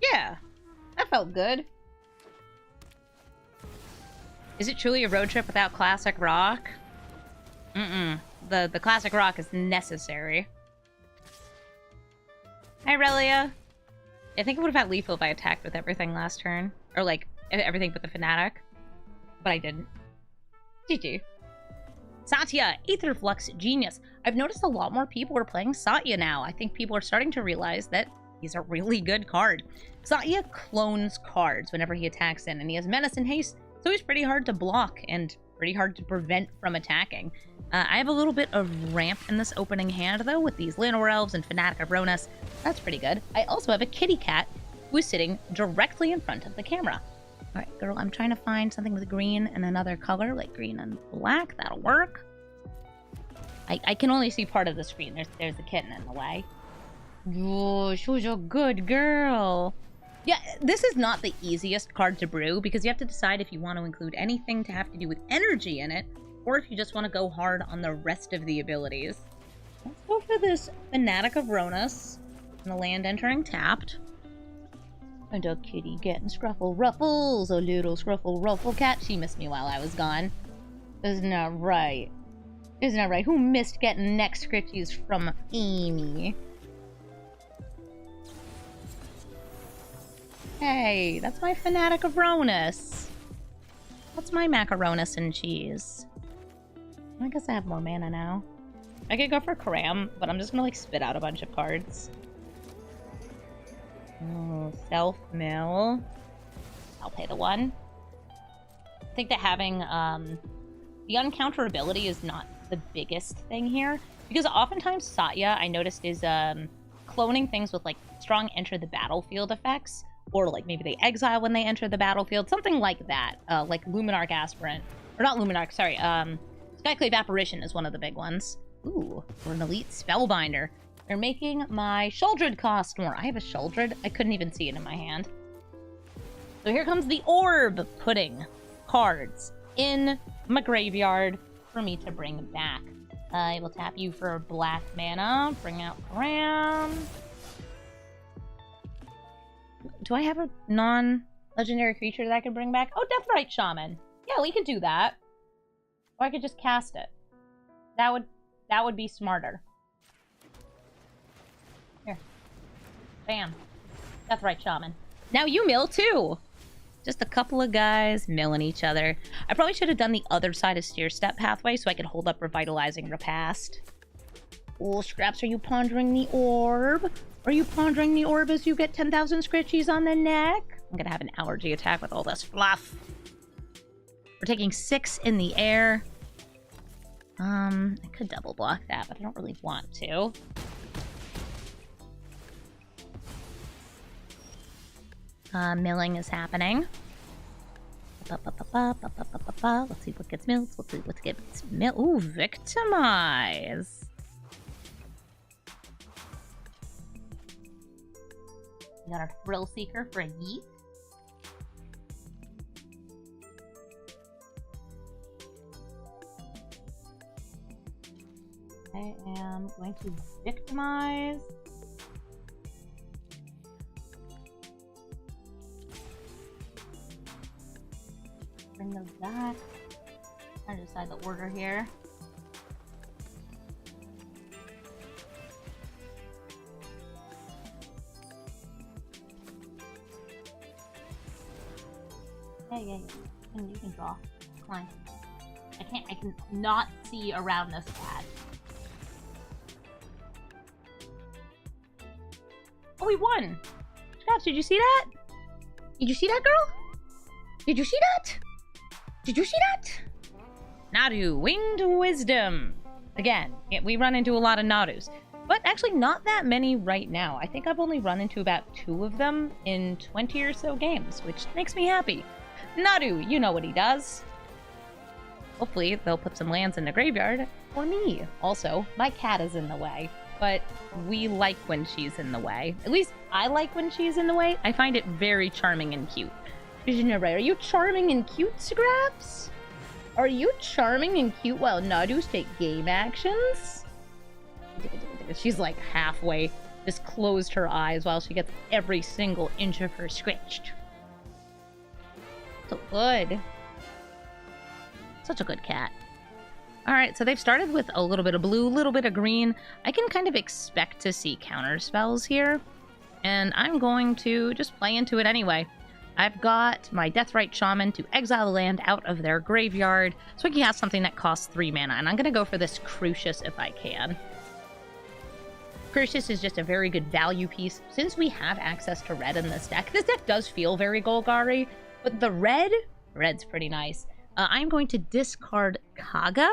Yeah, that felt good. Is it truly a road trip without classic rock? The classic rock is necessary. Hi, Relia. I think it would have had lethal if I attacked with everything last turn. Or, like, everything but the Fanatic. But I didn't. GG. Satya, Aetherflux Genius. I've noticed a lot more people are playing Satya now. I think people are starting to realize that he's a really good card. Satya clones cards whenever he attacks in, and he has Menace and Haste, so he's pretty hard to block, and pretty hard to prevent from attacking. I have a little bit of ramp in this opening hand, though, with these Llanowar Elves and Fanatic of Rhonas. That's pretty good. I also have a kitty cat who is sitting directly in front of the camera. All right, girl, I'm trying to find something with green and another color, like green and black. That'll work. I can only see part of the screen. There's the kitten in the way. Oh, she's a good girl. Yeah, this is not the easiest card to brew because you have to decide if you want to include anything to have to do with energy in it, or if you just want to go hard on the rest of the abilities. Let's go for this Fanatic of Rhonas and the land entering tapped. And a kitty getting scruffle ruffles, a little scruffle ruffle cat. She missed me while I was gone. Isn't that right? Isn't that right? Who missed getting neck scritchies from Amy? Hey, that's my Fanatic of Rhonas. What's my macaronis and cheese? I guess I have more mana now. I could go for Coram, but I'm just gonna like spit out a bunch of cards. Oh, self-mill. I'll pay the 1. I think that having the uncounterability is not the biggest thing here, because oftentimes Satya, I noticed, is cloning things with like strong enter the battlefield effects, or like maybe they exile when they enter the battlefield, something like that. Like Luminarch Aspirant, or not Luminarch, sorry, Skyclave Apparition is one of the big ones. Ooh, we're an elite spellbinder. They're making my Sheoldred cost more. I have a Sheoldred. I couldn't even see it in my hand. So here comes the orb, putting cards in my graveyard for me to bring back. I will tap you for black mana. Bring out Coram. Do I have a non-legendary creature that I can bring back? Oh, Deathrite Shaman. Yeah, we could do that. Or I could just cast it. That would be smarter. Here. Bam. Deathrite Shaman. Now you mill too! Just a couple of guys milling each other. I probably should have done the other side of Steer Step pathway so I could hold up Revitalizing Repast. Oh, Scraps, are you pondering the orb? Are you pondering the orb as you get 10,000 scritchies on the neck? I'm gonna have an allergy attack with all this fluff. We're taking 6 in the air. I could double block that, but I don't really want to. Milling is happening. Let's see what gets milled. Let's see what gets milled. Ooh, Victimize. We got our Thrill Seeker for a yeet. I am going to Victimize. Bring those back. Trying to decide the order here. Yeah. You can draw. Fine. I can not see around this pad. Oh, we won! Scraps, did you see that? Did you see that, girl? Did you see that? Did you see that? Nadu, Winged Wisdom. Again, we run into a lot of Nadus. But actually not that many right now. I think I've only run into about 2 of them in 20 or so games, which makes me happy. Nadu, you know what he does. Hopefully they'll put some lands in the graveyard for me. Also, my cat is in the way, but we like when she's in the way. At least I like when she's in the way. I find it very charming and cute. Are you charming and cute, Scraps? Are you charming and cute while Nadus take game actions? She's like halfway, just closed her eyes while she gets every single inch of her scratched. So good. Such a good cat. Alright, so they've started with a little bit of blue, a little bit of green. I can kind of expect to see counter spells here, and I'm going to just play into it anyway. I've got my Deathrite Shaman to exile the land out of their graveyard, so I can cast something that costs 3 mana, and I'm going to go for this Crucius if I can. Crucius is just a very good value piece. Since we have access to red in this deck does feel very Golgari, but the red's pretty nice. I'm going to discard Kaga.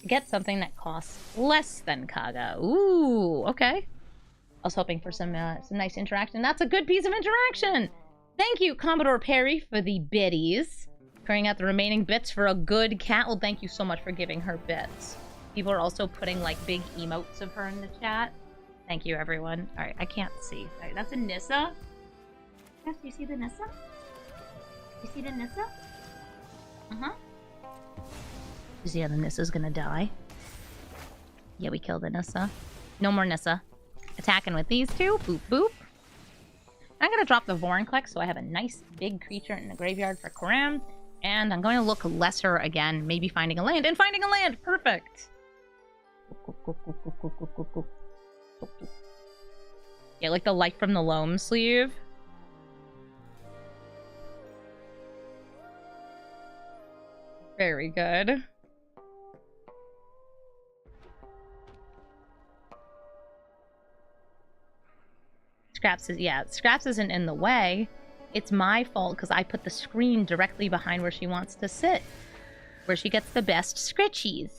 Get something that costs less than Kaga. Ooh, okay. I was hoping for some nice interaction. That's a good piece of interaction! Thank you, Commodore Perry, for the biddies. Clearing out the remaining bits for a good cat. Well, thank you so much for giving her bits. People are also putting, like, big emotes of her in the chat. Thank you, everyone. Alright, I can't see. Alright, that's a Nissa. Yes, do you see the Nissa? You see the Nissa? Uh-huh. You see how the Nissa's gonna die? Yeah, we killed the Nissa. No more Nissa. Attacking with these two. Boop, boop. I'm gonna drop the Vorinclex so I have a nice big creature in the graveyard for Coram. And I'm going to look lesser again. Maybe finding a land. And finding a land! Perfect! Yeah, like the Life from the Loam sleeve. Very good. Scraps isn't in the way. It's my fault because I put the screen directly behind where she wants to sit. Where she gets the best scritchies.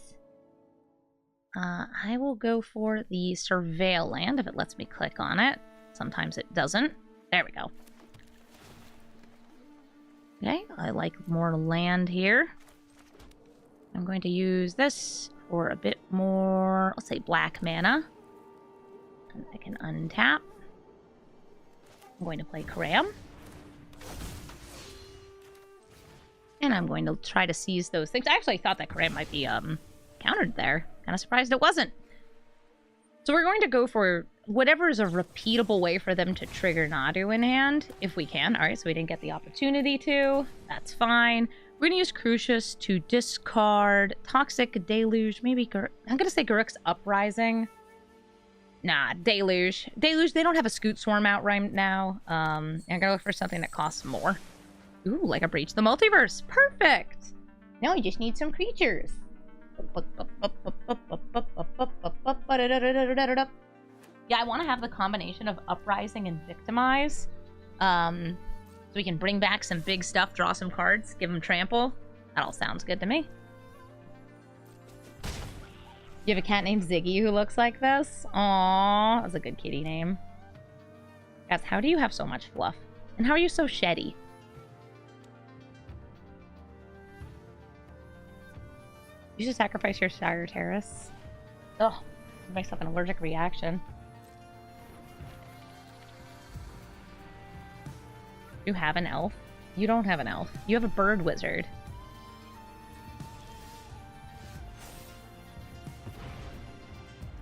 I will go for the Surveil land if it lets me click on it. Sometimes it doesn't. There we go. Okay, I like more land here. I'm going to use this for a bit more, let's say black mana. And I can untap. I'm going to play Coram. And I'm going to try to seize those things. I actually thought that Coram might be countered there. Kind of surprised it wasn't. So we're going to go for whatever is a repeatable way for them to trigger Nadu in hand, if we can. Alright, so we didn't get the opportunity to. That's fine. We're going to use Crucius to discard Toxic, Deluge, maybe... I'm going to say Garruk's Uprising. Nah, Deluge. Deluge, they don't have a Scoot Swarm out right now. I'm going to look for something that costs more. Ooh, like a Breach the Multiverse. Perfect! Now we just need some creatures. Yeah, I want to have the combination of Uprising and Victimize. So we can bring back some big stuff, draw some cards, give them trample. That all sounds good to me. You have a cat named Ziggy who looks like this? Aww, that's a good kitty name. Guys, how do you have so much fluff? And how are you so sheddy? You should sacrifice your Sire Terrace. Ugh, give myself an allergic reaction. You have an elf? You don't have an elf. You have a bird wizard.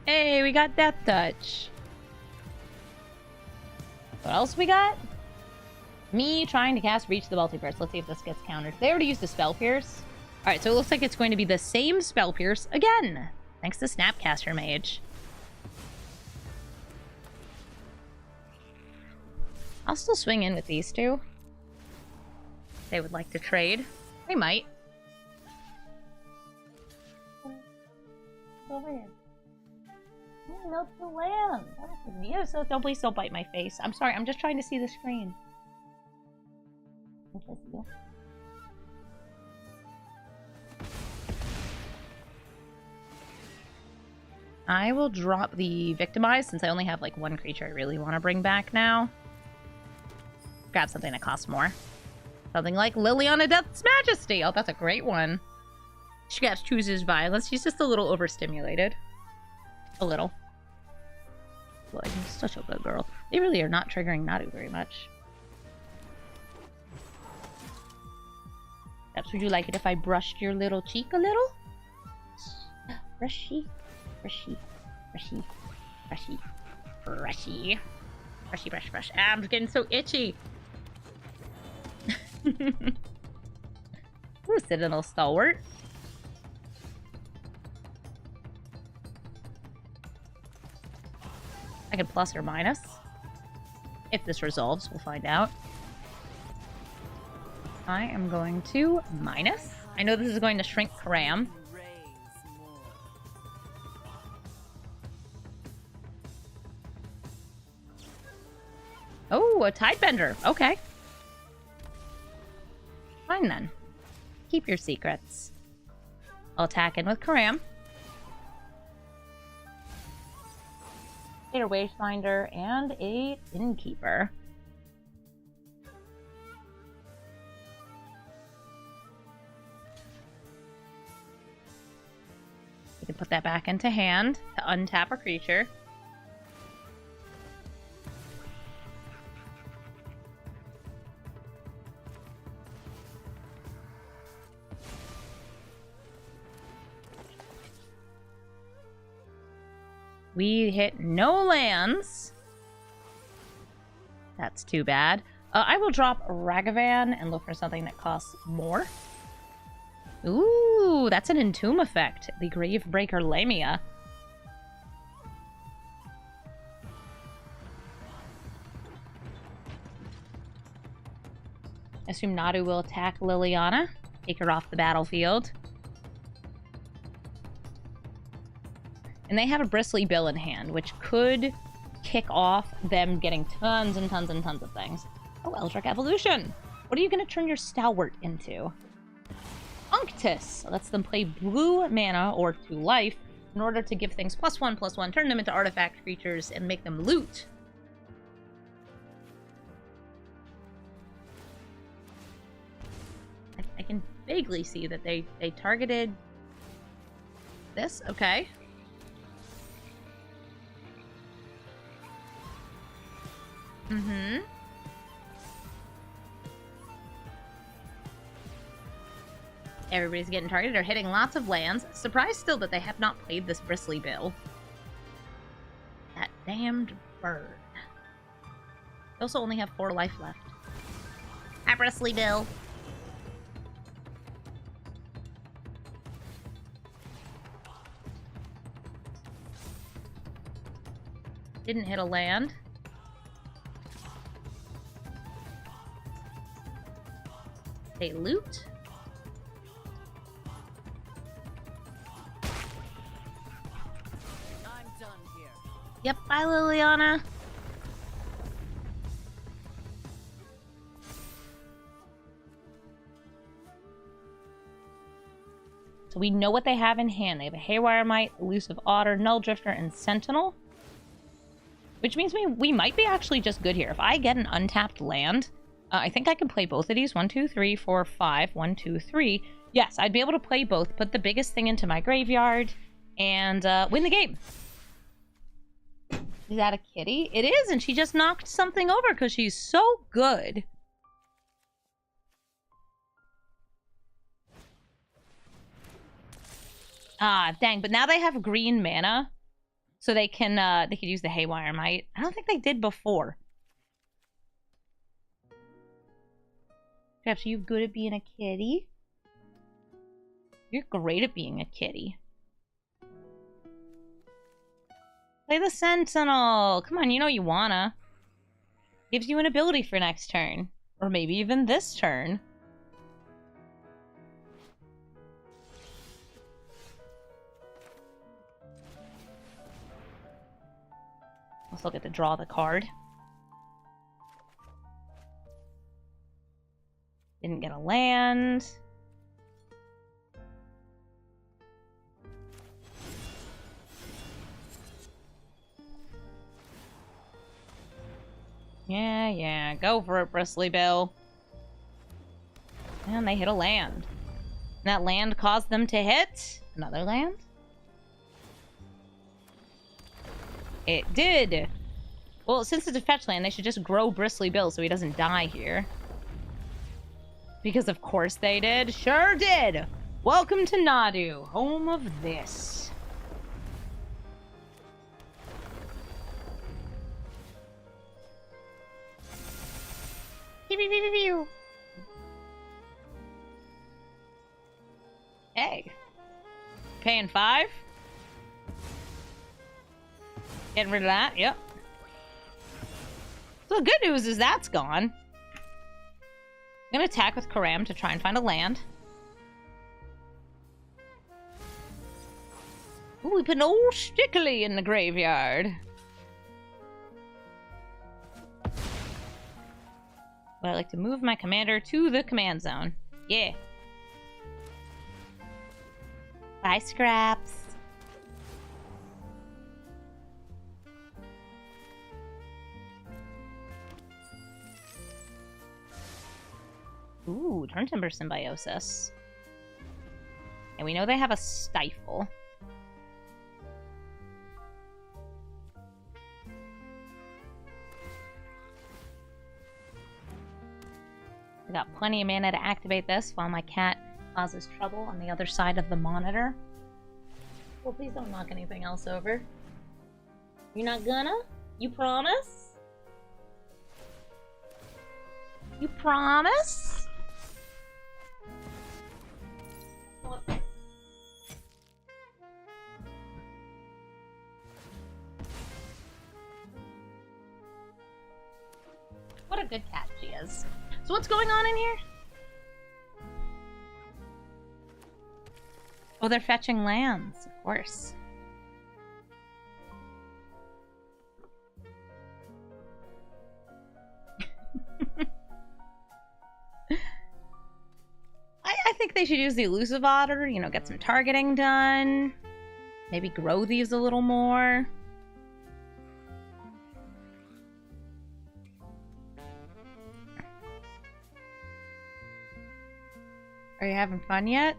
Hey, we got Death Touch. What else we got? Me trying to cast Reach the Multiverse. Let's see if this gets countered. They already used the Spell Pierce. Alright, so it looks like it's going to be the same Spell Pierce again. Thanks to Snapcaster Mage. I'll still swing in with these two. They would like to trade. They might. Over here. Milk the lamb. Yeah, so please don't bite my face. I'm sorry, I'm just trying to see the screen. I will drop the Victimize since I only have like one creature I really want to bring back now. Grab something that costs more. Something like Liliana Death's Majesty. Oh, that's a great one. She chooses violence. She's just a little overstimulated. A little. Boy, she's such a good girl. They really are not triggering Nadu very much. Perhaps would you like it if I brushed your little cheek a little? Brushy. Brushy. Brushy. Brushy. Brushy. Brushy, brush, brush. Ah, I'm getting so itchy. Ooh, Citadel Stalwart. I can plus or minus. If this resolves, we'll find out. I am going to minus. I know this is going to shrink Coram. Oh, a Tidebender. Okay. fine then. Keep your secrets. I'll attack in with Coram. A Wayfinder and a Innkeeper. We can put that back into hand to untap a creature. We hit no lands. That's too bad. I will drop Ragavan and look for something that costs more. Ooh, that's an Entomb effect. The Gravebreaker Lamia. Assume Nadu will attack Liliana. Take her off the battlefield. And they have a Bristly Bill in hand, which could kick off them getting tons and tons and tons of things. Oh, Eldritch Evolution! What are you going to turn your Stalwart into? Unctus lets them play blue mana or 2 life in order to give things +1/+1, turn them into artifact creatures, and make them loot. I can vaguely see that they targeted this. Okay. Mm-hmm. Everybody's getting targeted. They're hitting lots of lands. Surprised still that they have not played this Bristly Bill. That damned bird. They also only have 4 life left. Hi, Bristly Bill. Didn't hit a land. They loot. I'm done here. Yep, bye Liliana. So we know what they have in hand. They have a Haywire Mite, Elusive Otter, Null Drifter, and Sentinel. Which means we might be actually just good here. If I get an untapped land, I think I can play both of these. 1, 2, 3, 4, 5. 1, 2, 3. Yes, I'd be able to play both. Put the biggest thing into my graveyard and win the game. Is that a kitty? It is, and she just knocked something over because she's so good. Ah, dang. But now they have green mana. So they can use the Haywire Mite. I don't think they did before. Perhaps you're good at being a kitty. You're great at being a kitty. Play the Sentinel. Come on, you know you wanna. Gives you an ability for next turn. Or maybe even this turn. Also get to draw the card. Didn't get a land. Yeah, go for it, Bristly Bill. And they hit a land. And that land caused them to hit another land? It did. Well, since it's a fetch land, they should just grow Bristly Bill so he doesn't die here. Because of course they did. Sure did! Welcome to Nadu, home of this. Pew, pew, pew, pew, pew. Hey. Paying 5? Getting rid of that, yep. So the good news is that's gone. I'm gonna attack with Coram to try and find a land. Ooh, we put an old Stickly in the graveyard. But I like to move my commander to the command zone. Yeah. Bye, Scraps. Ooh, Turn Timber Symbiosis. And we know they have a Stifle. I got plenty of mana to activate this while my cat causes trouble on the other side of the monitor. Well, please don't knock anything else over. You're not gonna? You promise? You promise? What a good cat she is. So what's going on in here? Oh, they're fetching lands, of course. I think they should use the Elusive Otter, you know, get some targeting done. Maybe grow these a little more. Are you having fun yet?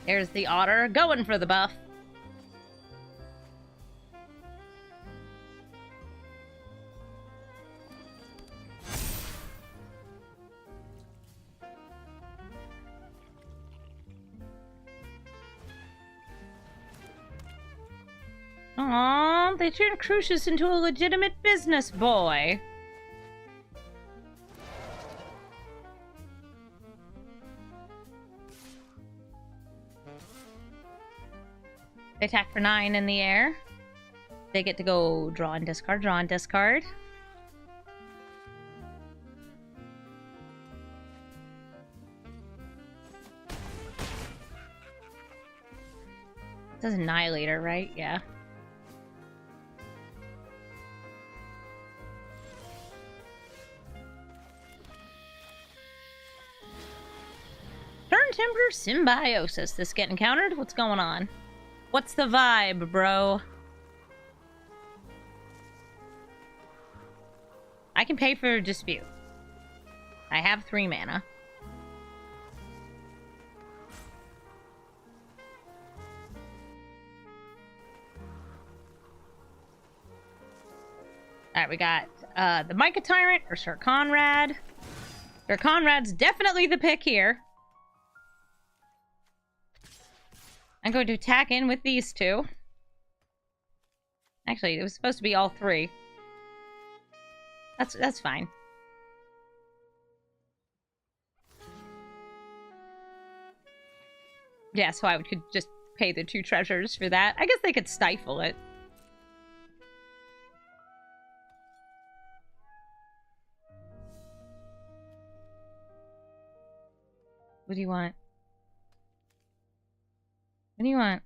There's the otter, going for the buff. Aww, they turned Crucius into a legitimate business boy. They attack for 9 in the air. They get to go draw and discard, draw and discard. It says Annihilator, right? Yeah. Turn Timber Symbiosis. This getting countered? What's going on? What's the vibe, bro? I can pay for Dispute. I have 3 mana. Alright, we got the Micah Tyrant or Sir Conrad. Sir Conrad's definitely the pick here. I'm going to attack in with these 2. Actually, it was supposed to be all 3. That's fine. Yeah, so I could just pay the 2 treasures for that. I guess they could stifle it. What do you want? What do you want?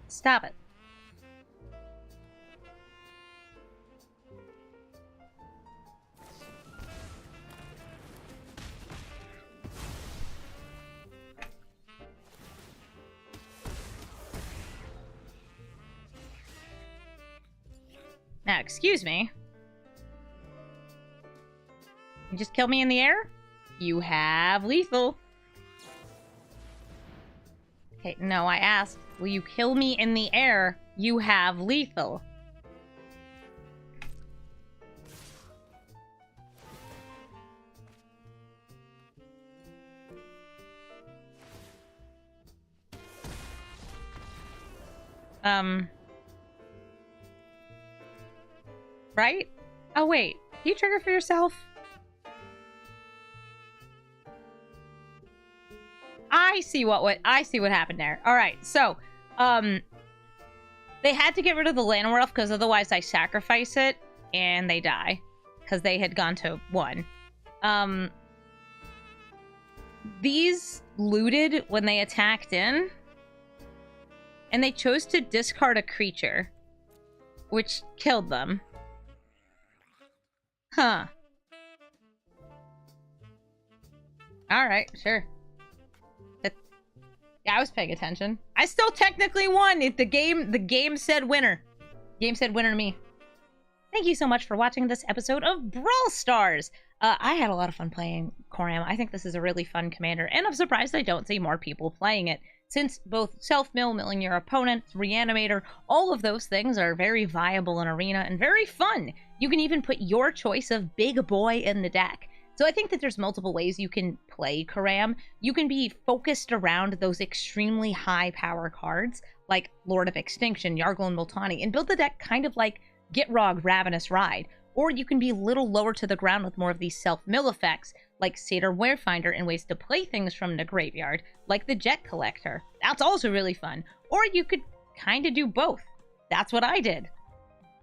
Stop it. Now, excuse me. You just killed me in the air? You have lethal. Okay, no, I asked, will you kill me in the air? You have lethal. Right? Oh, wait. You trigger for yourself? I see what happened there. All right. So, They had to get rid of the Llanowar Elf because otherwise I sacrifice it and they die. Because they had gone to 1. These looted when they attacked in. And they chose to discard a creature. Which killed them. Huh. Alright, sure. Yeah, I was paying attention. I still technically won. The game said winner. Game said winner to me. Thank you so much for watching this episode of Brawl Stars. I had a lot of fun playing Coram. I think this is a really fun commander, and I'm surprised I don't see more people playing it, since both self-mill, milling your opponent, reanimator, all of those things are very viable in Arena and very fun. You can even put your choice of big boy in the deck. So I think that there's multiple ways you can play Coram. You can be focused around those extremely high power cards, like Lord of Extinction, Yargle, and Multani, and build the deck kind of like Gitrog, Ravenous Ride. Or you can be a little lower to the ground with more of these self-mill effects, like Satyr Warefinder, and ways to play things from the graveyard, like the Jet Collector. That's also really fun. Or you could kind of do both. That's what I did.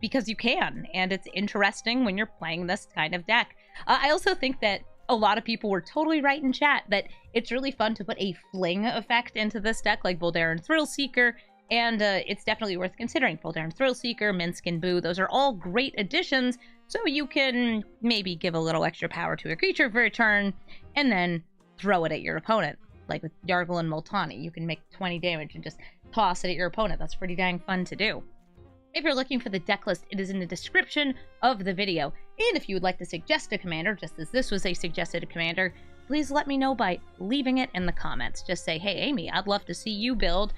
Because you can, and it's interesting when you're playing this kind of deck. I also think that a lot of people were totally right in chat that it's really fun to put a fling effect into this deck, like Voldaren Thrillseeker, and it's definitely worth considering. Voldaren Thrillseeker, Minsk, and Boo, those are all great additions, so you can maybe give a little extra power to a creature for a turn, and then throw it at your opponent. Like with Yargle and Multani, you can make 20 damage and just toss it at your opponent. That's pretty dang fun to do. If you're looking for the deck list, it is in the description of the video. And if you would like to suggest a commander, just as this was a suggested commander, please let me know by leaving it in the comments. Just say, hey, Amy, I'd love to see you build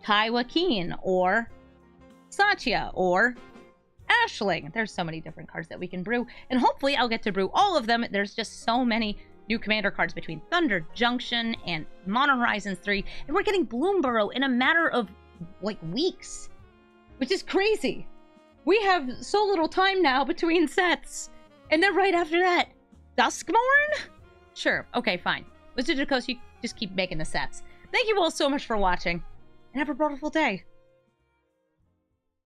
Kaiwa Keen, or Satya, or Ashling. There's so many different cards that we can brew, and hopefully I'll get to brew all of them. There's just so many new commander cards between Thunder Junction and Modern Horizons 3, and we're getting Bloomburrow in a matter of, like, weeks. Which is crazy. We have so little time now between sets. And then right after that, Duskmourn? Sure, okay, fine. Wizards of the Coast, you just keep making the sets. Thank you all so much for watching, and have a wonderful day.